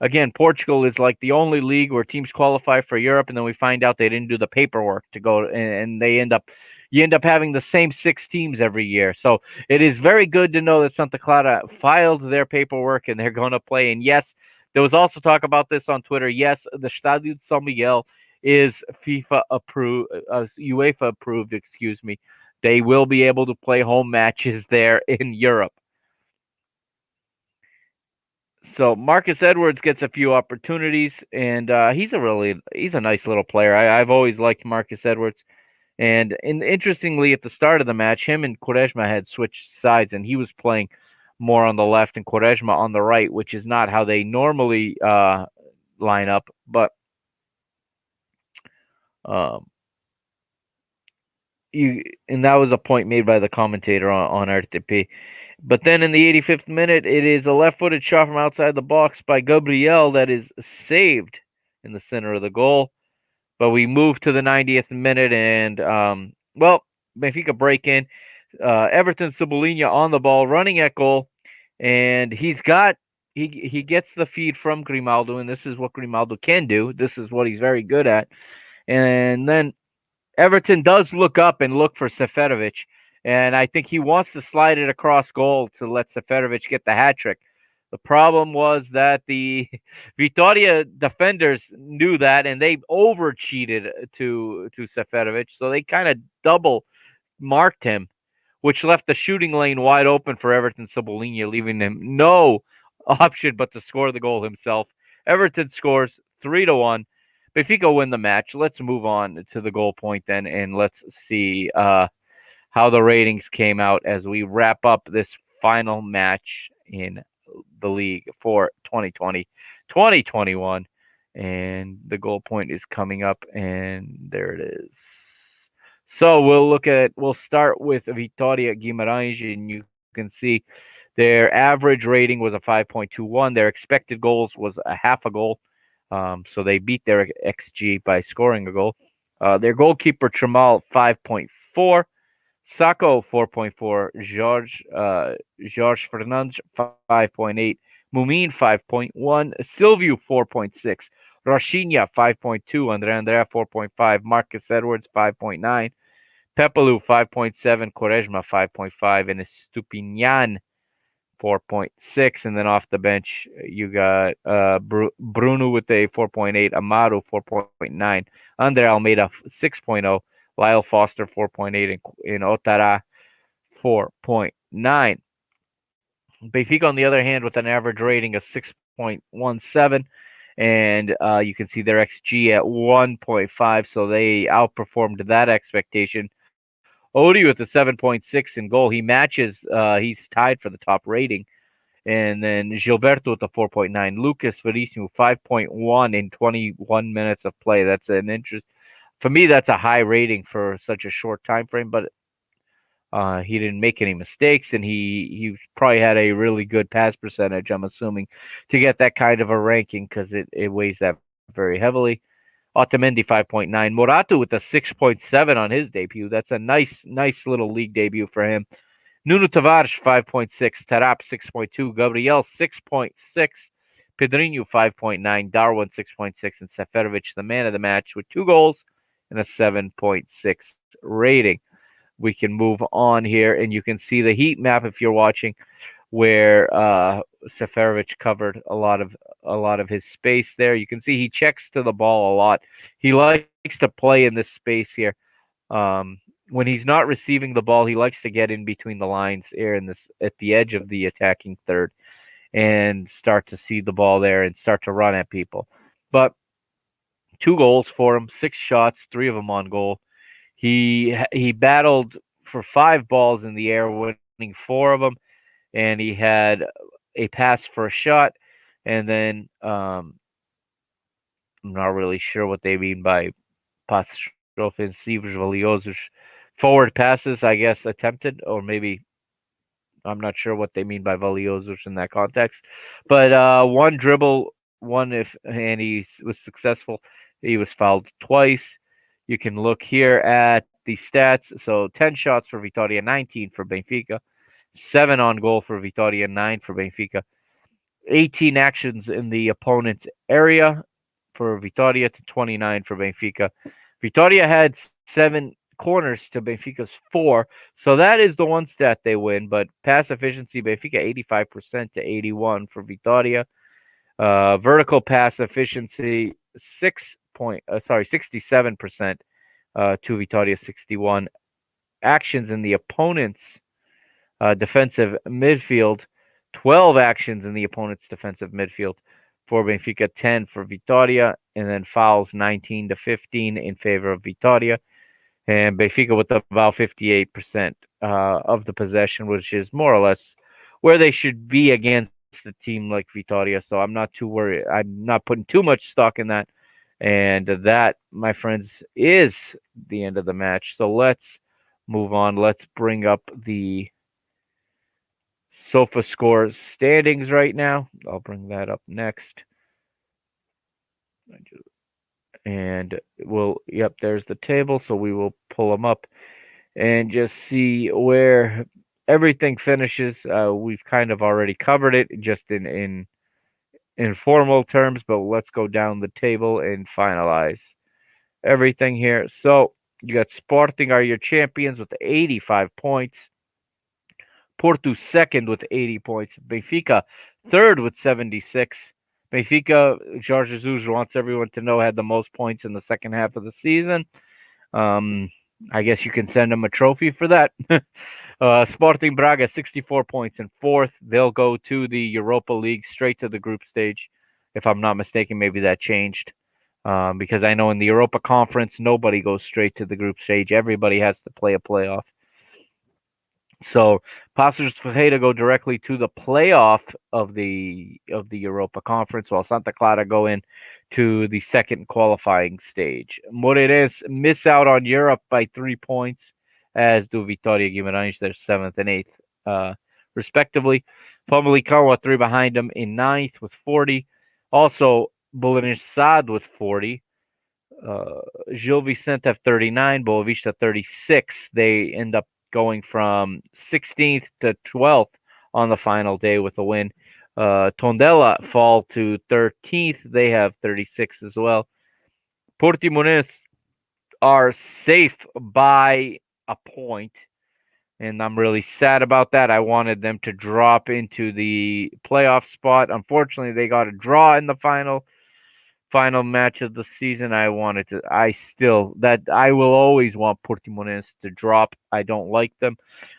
Again, Portugal is like the only league where teams qualify for Europe, and then we find out they didn't do the paperwork to go, and you end up having the same 6 teams every year. So it is very good to know that Santa Clara filed their paperwork and they're going to play. And yes, there was also talk about this on Twitter. Yes, the Estádio de São Miguel is FIFA approved, UEFA approved. Excuse me. They will be able to play home matches there in Europe. So Marcus Edwards gets a few opportunities, and he's a nice little player. I've always liked Marcus Edwards, and interestingly, at the start of the match, him and Quaresma had switched sides, and he was playing more on the left and Quaresma on the right, which is not how they normally line up. But and that was a point made by the commentator on RTPi. But then in the 85th minute, it is a left-footed shot from outside the box by Gabriel that is saved in the center of the goal. But we move to the 90th minute, and, Benfica break in. Everton Cebolinha on the ball, running at goal, and he gets the feed from Grimaldo, and this is what Grimaldo can do. This is what he's very good at. And then Everton does look up and look for Seferovic, and I think he wants to slide it across goal to let Seferovic get the hat trick. The problem was that the Vitoria defenders knew that, and they over-cheated to Seferovic, so they kind of double marked him, which left the shooting lane wide open for Everton Cebolinha, leaving him no option but to score the goal himself. Everton scores 3-1. Benfica win the match. Let's move on to the goal point then, and let's see how the ratings came out as we wrap up this final match in the league for 2020-2021. And the goal point is coming up, and there it is. So we'll start with Vitoria Guimarães, and you can see their average rating was a 5.21. Their expected goals was a half a goal. So they beat their XG by scoring a goal. Their goalkeeper, Tramal, 5.4. Sacco, 4.4. Jorge Fernandes, 5.8. Mumin, 5.1. Silvio, 4.6. Rochinha, 5.2. Andrea, 4.5. Marcus Edwards, 5.9. Pepelu, 5.7. Quaresma, 5.5. And Estupinian, 4.6. And then off the bench, you got Bruno with a 4.8. Amaro, 4.9. Andre Almeida, 6.0. Lyle Foster, 4.8. And Otara, 4.9. Benfica, on the other hand, with an average rating of 6.17. And you can see their XG at 1.5. So they outperformed that expectation. Odie with a 7.6 in goal. He matches, he's tied for the top rating. And then Gilberto with a 4.9. Lucas Verissimo, 5.1 in 21 minutes of play. That's an interest. For me, that's a high rating for such a short time frame, but he didn't make any mistakes, and he probably had a really good pass percentage, I'm assuming, to get that kind of a ranking because it weighs that very heavily. Otamendi, 5.9. Moratu with a 6.7 on his debut. That's a nice little league debut for him. Nuno Tavares, 5.6. Tarap, 6.2. Gabriel, 6.6. Pedrinho, 5.9. Darwin, 6.6. And Seferovic, the man of the match, with 2 goals and a 7.6 rating. We can move on here, and you can see the heat map if you're watching, where Seferovic covered a lot of his space there. You can see he checks to the ball a lot. He likes to play in this space here. When he's not receiving the ball, he likes to get in between the lines here at the edge of the attacking third and start to see the ball there and start to run at people. But 2 goals for him, 6 shots, 3 of them on goal. He battled for 5 balls in the air, winning 4 of them, and he had a pass for a shot. And then I'm not really sure what they mean by passos ofensivos valiosos. Forward passes, I guess, attempted, or maybe I'm not sure what they mean by valiosos in that context. But 1 dribble, and he was successful. He was fouled twice. You can look here at the stats. So 10 shots for Vitoria, 19 for Benfica. 7 on goal for Vitoria, 9 for Benfica. 18 actions in the opponent's area for Vitoria to 29 for Benfica. Vitoria had 7 corners to Benfica's 4. So that is the one stat they win. But pass efficiency, Benfica 85% to 81 for Vitoria. Vertical pass efficiency 67% to Vitoria 61. Actions in the opponent's defensive midfield, 12 actions in the opponent's defensive midfield for Benfica, 10 for Vitoria, and then fouls 19 to 15 in favor of Vitoria. And Benfica with about 58% of the possession, which is more or less where they should be against a team like Vitoria. So I'm not too worried. I'm not putting too much stock in that. And that, my friends, is the end of the match. So let's move on. Let's bring up the Sofa Score standings right now. I'll bring that up next. And there's the table. So we will pull them up and just see where everything finishes. We've kind of already covered it just in informal terms, but let's go down the table and finalize everything here. So you got Sporting are your champions with 85 points. Porto second with 80 points. Benfica third with 76. Benfica, Jorge Jesus wants everyone to know, had the most points in the second half of the season. I guess you can send them a trophy for that. Sporting Braga, 64 points in 4th. They'll go to the Europa League, straight to the group stage. If I'm not mistaken, maybe that changed. because I know in the Europa Conference, nobody goes straight to the group stage. Everybody has to play a playoff. So Paços de Ferreira go directly to the playoff of the Europa Conference, while Santa Clara go in to the second qualifying stage. Moreirense miss out on Europe by 3 points, as do Vitoria Guimarães. They're 7th and 8th, respectively. Famalicão are 3 behind them in 9th with 40. Also, Belenenses SAD with 40. Gil Vicente have 39, Boavista 36. They end up going from 16th to 12th on the final day with a win. Tondela fall to 13th. They have 36 as well. Portimonense are safe by a point, and I'm really sad about that. I wanted them to drop into the playoff spot. Unfortunately, they got a draw in the final match of the season. I will always want Portimonense to drop. I don't like them,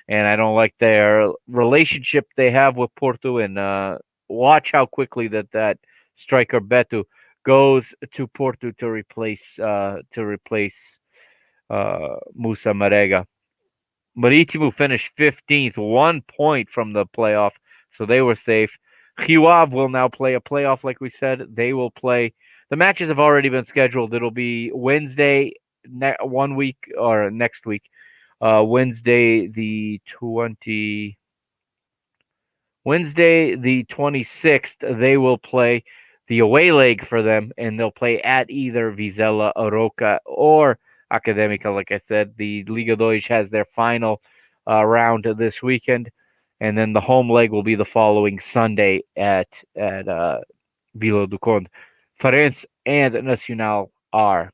and I don't like their relationship they have with Porto. And watch how quickly that striker Beto goes to Porto to replace Musa Marega. Marítimo finished 15th, 1 point from the playoff, so they were safe. Rio Ave will now play a playoff, like we said. They will play. The matches have already been scheduled. It'll be Wednesday, 1 week, or next week. Wednesday the 26th. They will play the away leg for them, and they'll play at either Vizela, Aroca, or Académica. Like I said, the Liga Nos has their final round this weekend, and then the home leg will be the following Sunday at Vila do Conde. Farense and Nacional are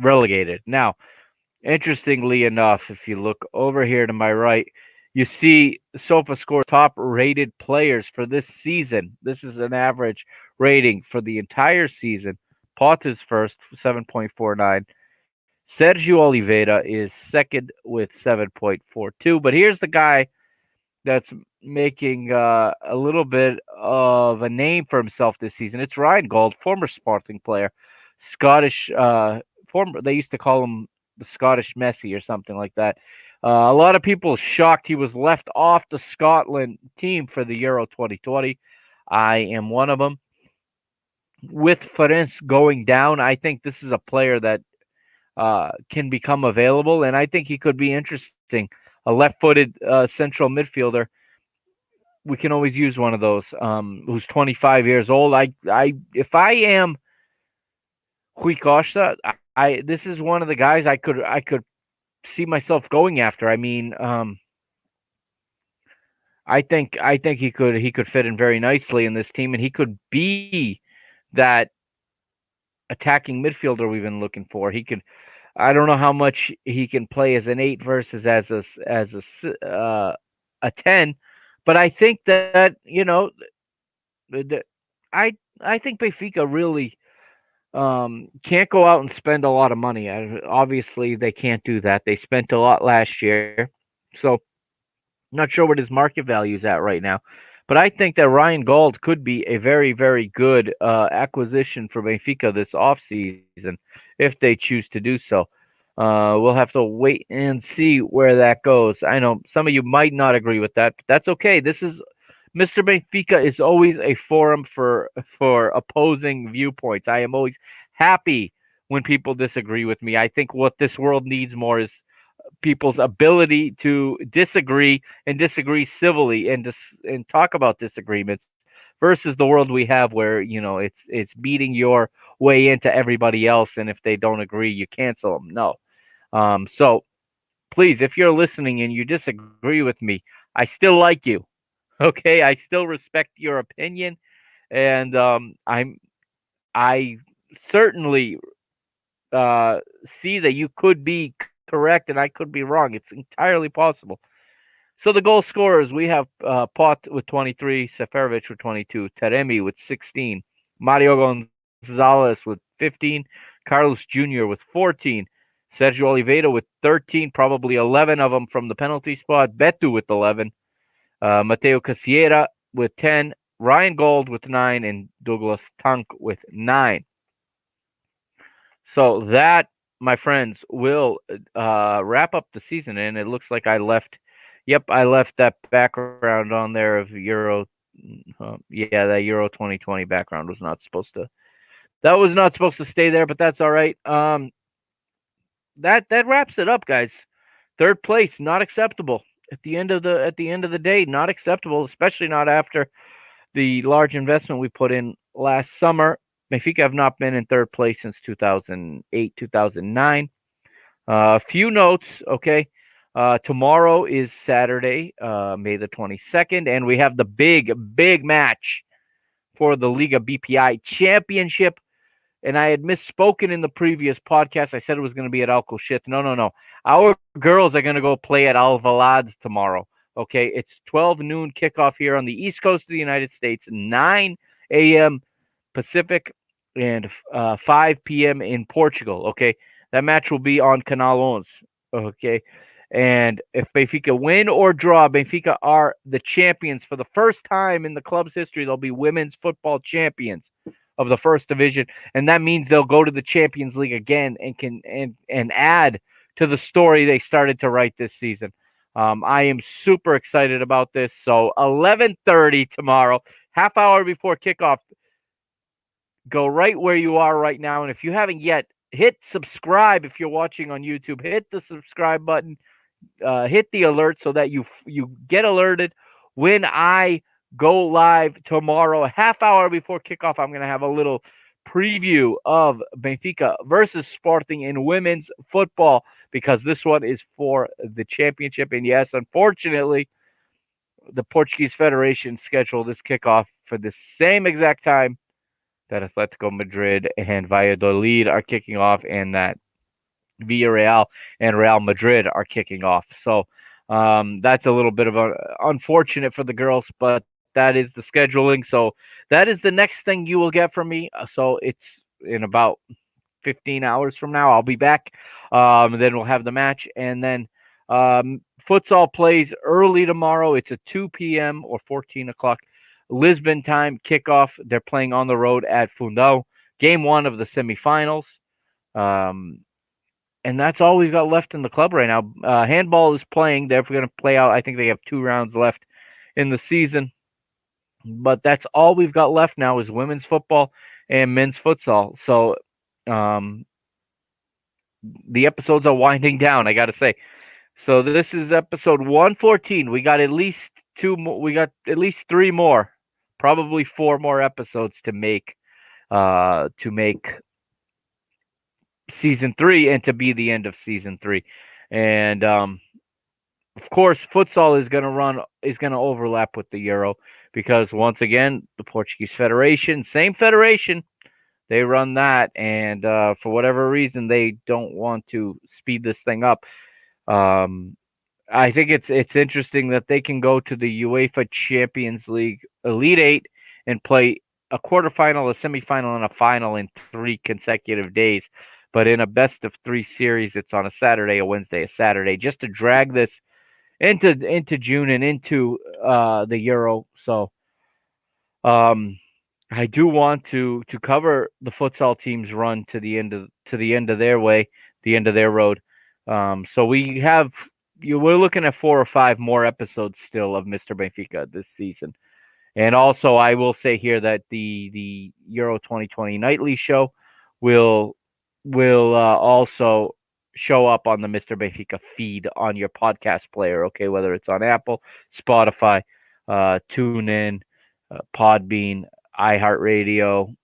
relegated. Now, interestingly enough, if you look over here to my right, you see SofaScore top rated players for this season. This is an average rating for the entire season. Pote is first, 7.49. Sergio Oliveira is second with 7.42. But here's the guy that's making a little bit of a name for himself this season. It's Ryan Gauld, former Sporting player, Scottish. They used to call him the Scottish Messi or something like that. A lot of people shocked he was left off the Scotland team for the Euro 2020. I am one of them. With Farense going down, I think this is a player that can become available, and I think he could be interesting. A left-footed central midfielder. We can always use one of those. Who's 25 years old. If I am Rui Costa, this is one of the guys I could see myself going after. I mean, I think he could fit in very nicely in this team, and he could be that attacking midfielder we've been looking for. He could. I don't know how much he can play as an 8 versus as a 10, but I think that I think Benfica really can't go out and spend a lot of money. Obviously, they can't do that. They spent a lot last year, so I'm not sure what his market value is at right now. But I think that Ryan Gauld could be a very, very good acquisition for Benfica this offseason if they choose to do so. We'll have to wait and see where that goes. I know some of you might not agree with that, but that's okay. This is Mr. Benfica is always a forum for opposing viewpoints. I am always happy when people disagree with me. I think what this world needs more is people's ability to disagree and disagree civilly and talk about disagreements versus the world we have where it's beating your way into everybody else, and if they don't agree you cancel them. No. So please, if you're listening and you disagree with me, I still like you. Okay, I still respect your opinion, and I certainly see that you could be correct and I could be wrong. It's entirely possible. So the goal scorers, we have Pote with 23, Seferovic with 22, Taremi with 16, Mario Gonzalez with 15, Carlos Jr. with 14, Sergio Oliveira with 13, probably 11 of them from the penalty spot, Beto with 11, Mateo Cassiera with 10, Ryan Gauld with 9, and Douglas Tank with 9. So that, my friends, will wrap up the season. And it looks like I left that background on there of Euro. Yeah, that Euro 2020 background was not supposed to. That was not supposed to stay there, but that's all right. That wraps it up, guys. Third place, not acceptable at the end of the day, not acceptable, especially not after the large investment we put in last summer. Benfica have not been in third place since 2008, 2009. A few notes, okay. Tomorrow is Saturday, May the 22nd, and we have the big match for the Liga BPI Championship. And I had misspoken in the previous podcast. I said it was going to be at Alcochete. No. Our girls are going to go play at Alvalade tomorrow. Okay, it's 12 noon kickoff here on the East Coast of the United States, 9 a.m. Pacific, and 5 p.m. in Portugal. Okay, that match will be on Canal 11. Okay, and if Benfica win or draw, Benfica are the champions for the first time in the club's history. They'll be women's football champions of the first division, and that means they'll go to the Champions League again and can add to the story they started to write this season. I am super excited about this. So 11:30 tomorrow, half hour before kickoff. Go right where you are right now, and if you haven't yet, hit subscribe. If you're watching on YouTube, hit the subscribe button, hit the alert so that you get alerted when I go live tomorrow, a half hour before kickoff. I'm going to have a little preview of Benfica versus Sporting in women's football, because this one is for the championship. And yes, unfortunately, the Portuguese Federation scheduled this kickoff for the same exact time that Atletico Madrid and Valladolid are kicking off, and that Villarreal and Real Madrid are kicking off. So that's a little bit of unfortunate for the girls, but that is the scheduling. So that is the next thing you will get from me. So it's in about 15 hours from now. I'll be back. Then we'll have the match, and then futsal plays early tomorrow. It's a 2 p.m. or 14 o'clock Lisbon time kickoff. They're playing on the road at Fundão. Game 1 of the semifinals. And that's all we've got left in the club right now. Handball is playing. They're going to play out. I think they have 2 rounds left in the season. But that's all we've got left now is women's football and men's futsal. So the episodes are winding down, I got to say. So this is episode 114. We got at least 2 more. We got at least 3 more, probably 4 more episodes to make season 3 and to be the end of season 3. And of course, futsal is going to overlap with the Euro, because once again, the Portuguese Federation, same federation, they run that, and for whatever reason, they don't want to speed this thing up. I think it's interesting that they can go to the UEFA Champions League Elite 8 and play a quarterfinal, a semifinal, and a final in 3 consecutive days. But in a best of 3 series, it's on a Saturday, a Wednesday, a Saturday, just to drag this into June and into the Euro. So I do want to cover the futsal team's run to the end of their way, the end of their road. So we're looking at 4 or 5 more episodes still of Mr. Benfica this season. And also, I will say here that the Euro 2020 nightly show will also show up on the Mr. Benfica feed on your podcast player, okay, whether it's on Apple, Spotify, TuneIn, Podbean, iHeartRadio,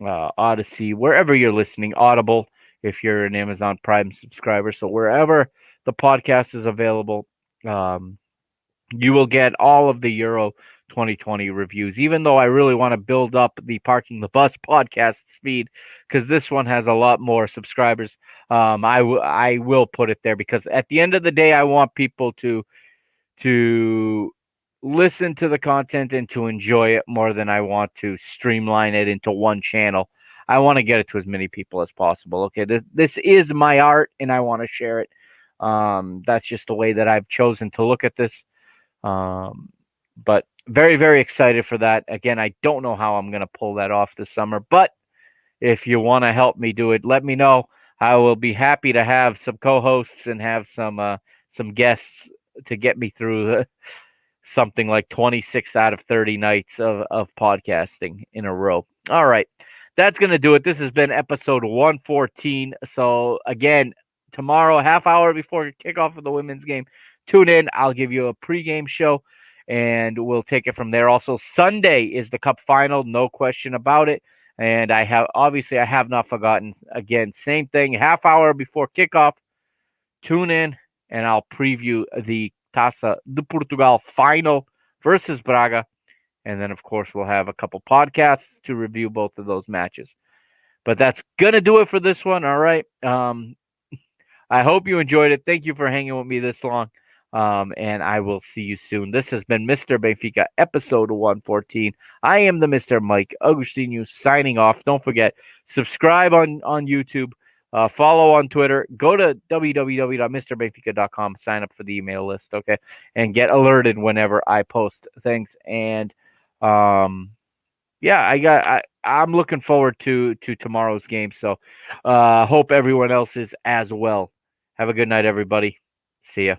Odyssey, wherever you're listening, Audible, if you're an Amazon Prime subscriber. So wherever the podcast is available, you will get all of the Euro 2020 reviews, even though I really want to build up the Parking the Bus podcast speed, because this one has a lot more subscribers. I will put it there, because at the end of the day, I want people to listen to the content and to enjoy it more than I want to streamline it into one channel. I want to get it to as many people as possible. Okay, this is my art, and I want to share it. That's just the way that I've chosen to look at this. But very, very excited for that. Again, I don't know how I'm going to pull that off this summer, but if you want to help me do it, let me know. I will be happy to have some co-hosts and have some guests to get me through something like 26 out of 30 nights of podcasting in a row. All right. That's going to do it. This has been episode 114. So, again, tomorrow, half hour before kickoff of the women's game, tune in. I'll give you a pregame show, and we'll take it from there. Also, Sunday is the Cup final, no question about it. And I have not forgotten. Again, same thing, half hour before kickoff. Tune in, and I'll preview the Taça de Portugal final versus Braga. And then, of course, we'll have a couple podcasts to review both of those matches. But that's going to do it for this one. All right. I hope you enjoyed it. Thank you for hanging with me this long. And I will see you soon. This has been Mr. Benfica, episode 114. I am the Mr. Mike Agustinu signing off. Don't forget, subscribe on YouTube. Follow on Twitter. Go to www.mrbenfica.com. Sign up for the email list, okay? And get alerted whenever I post things. And yeah, I'm looking forward to tomorrow's game. So hope everyone else is as well. Have a good night, everybody. See ya.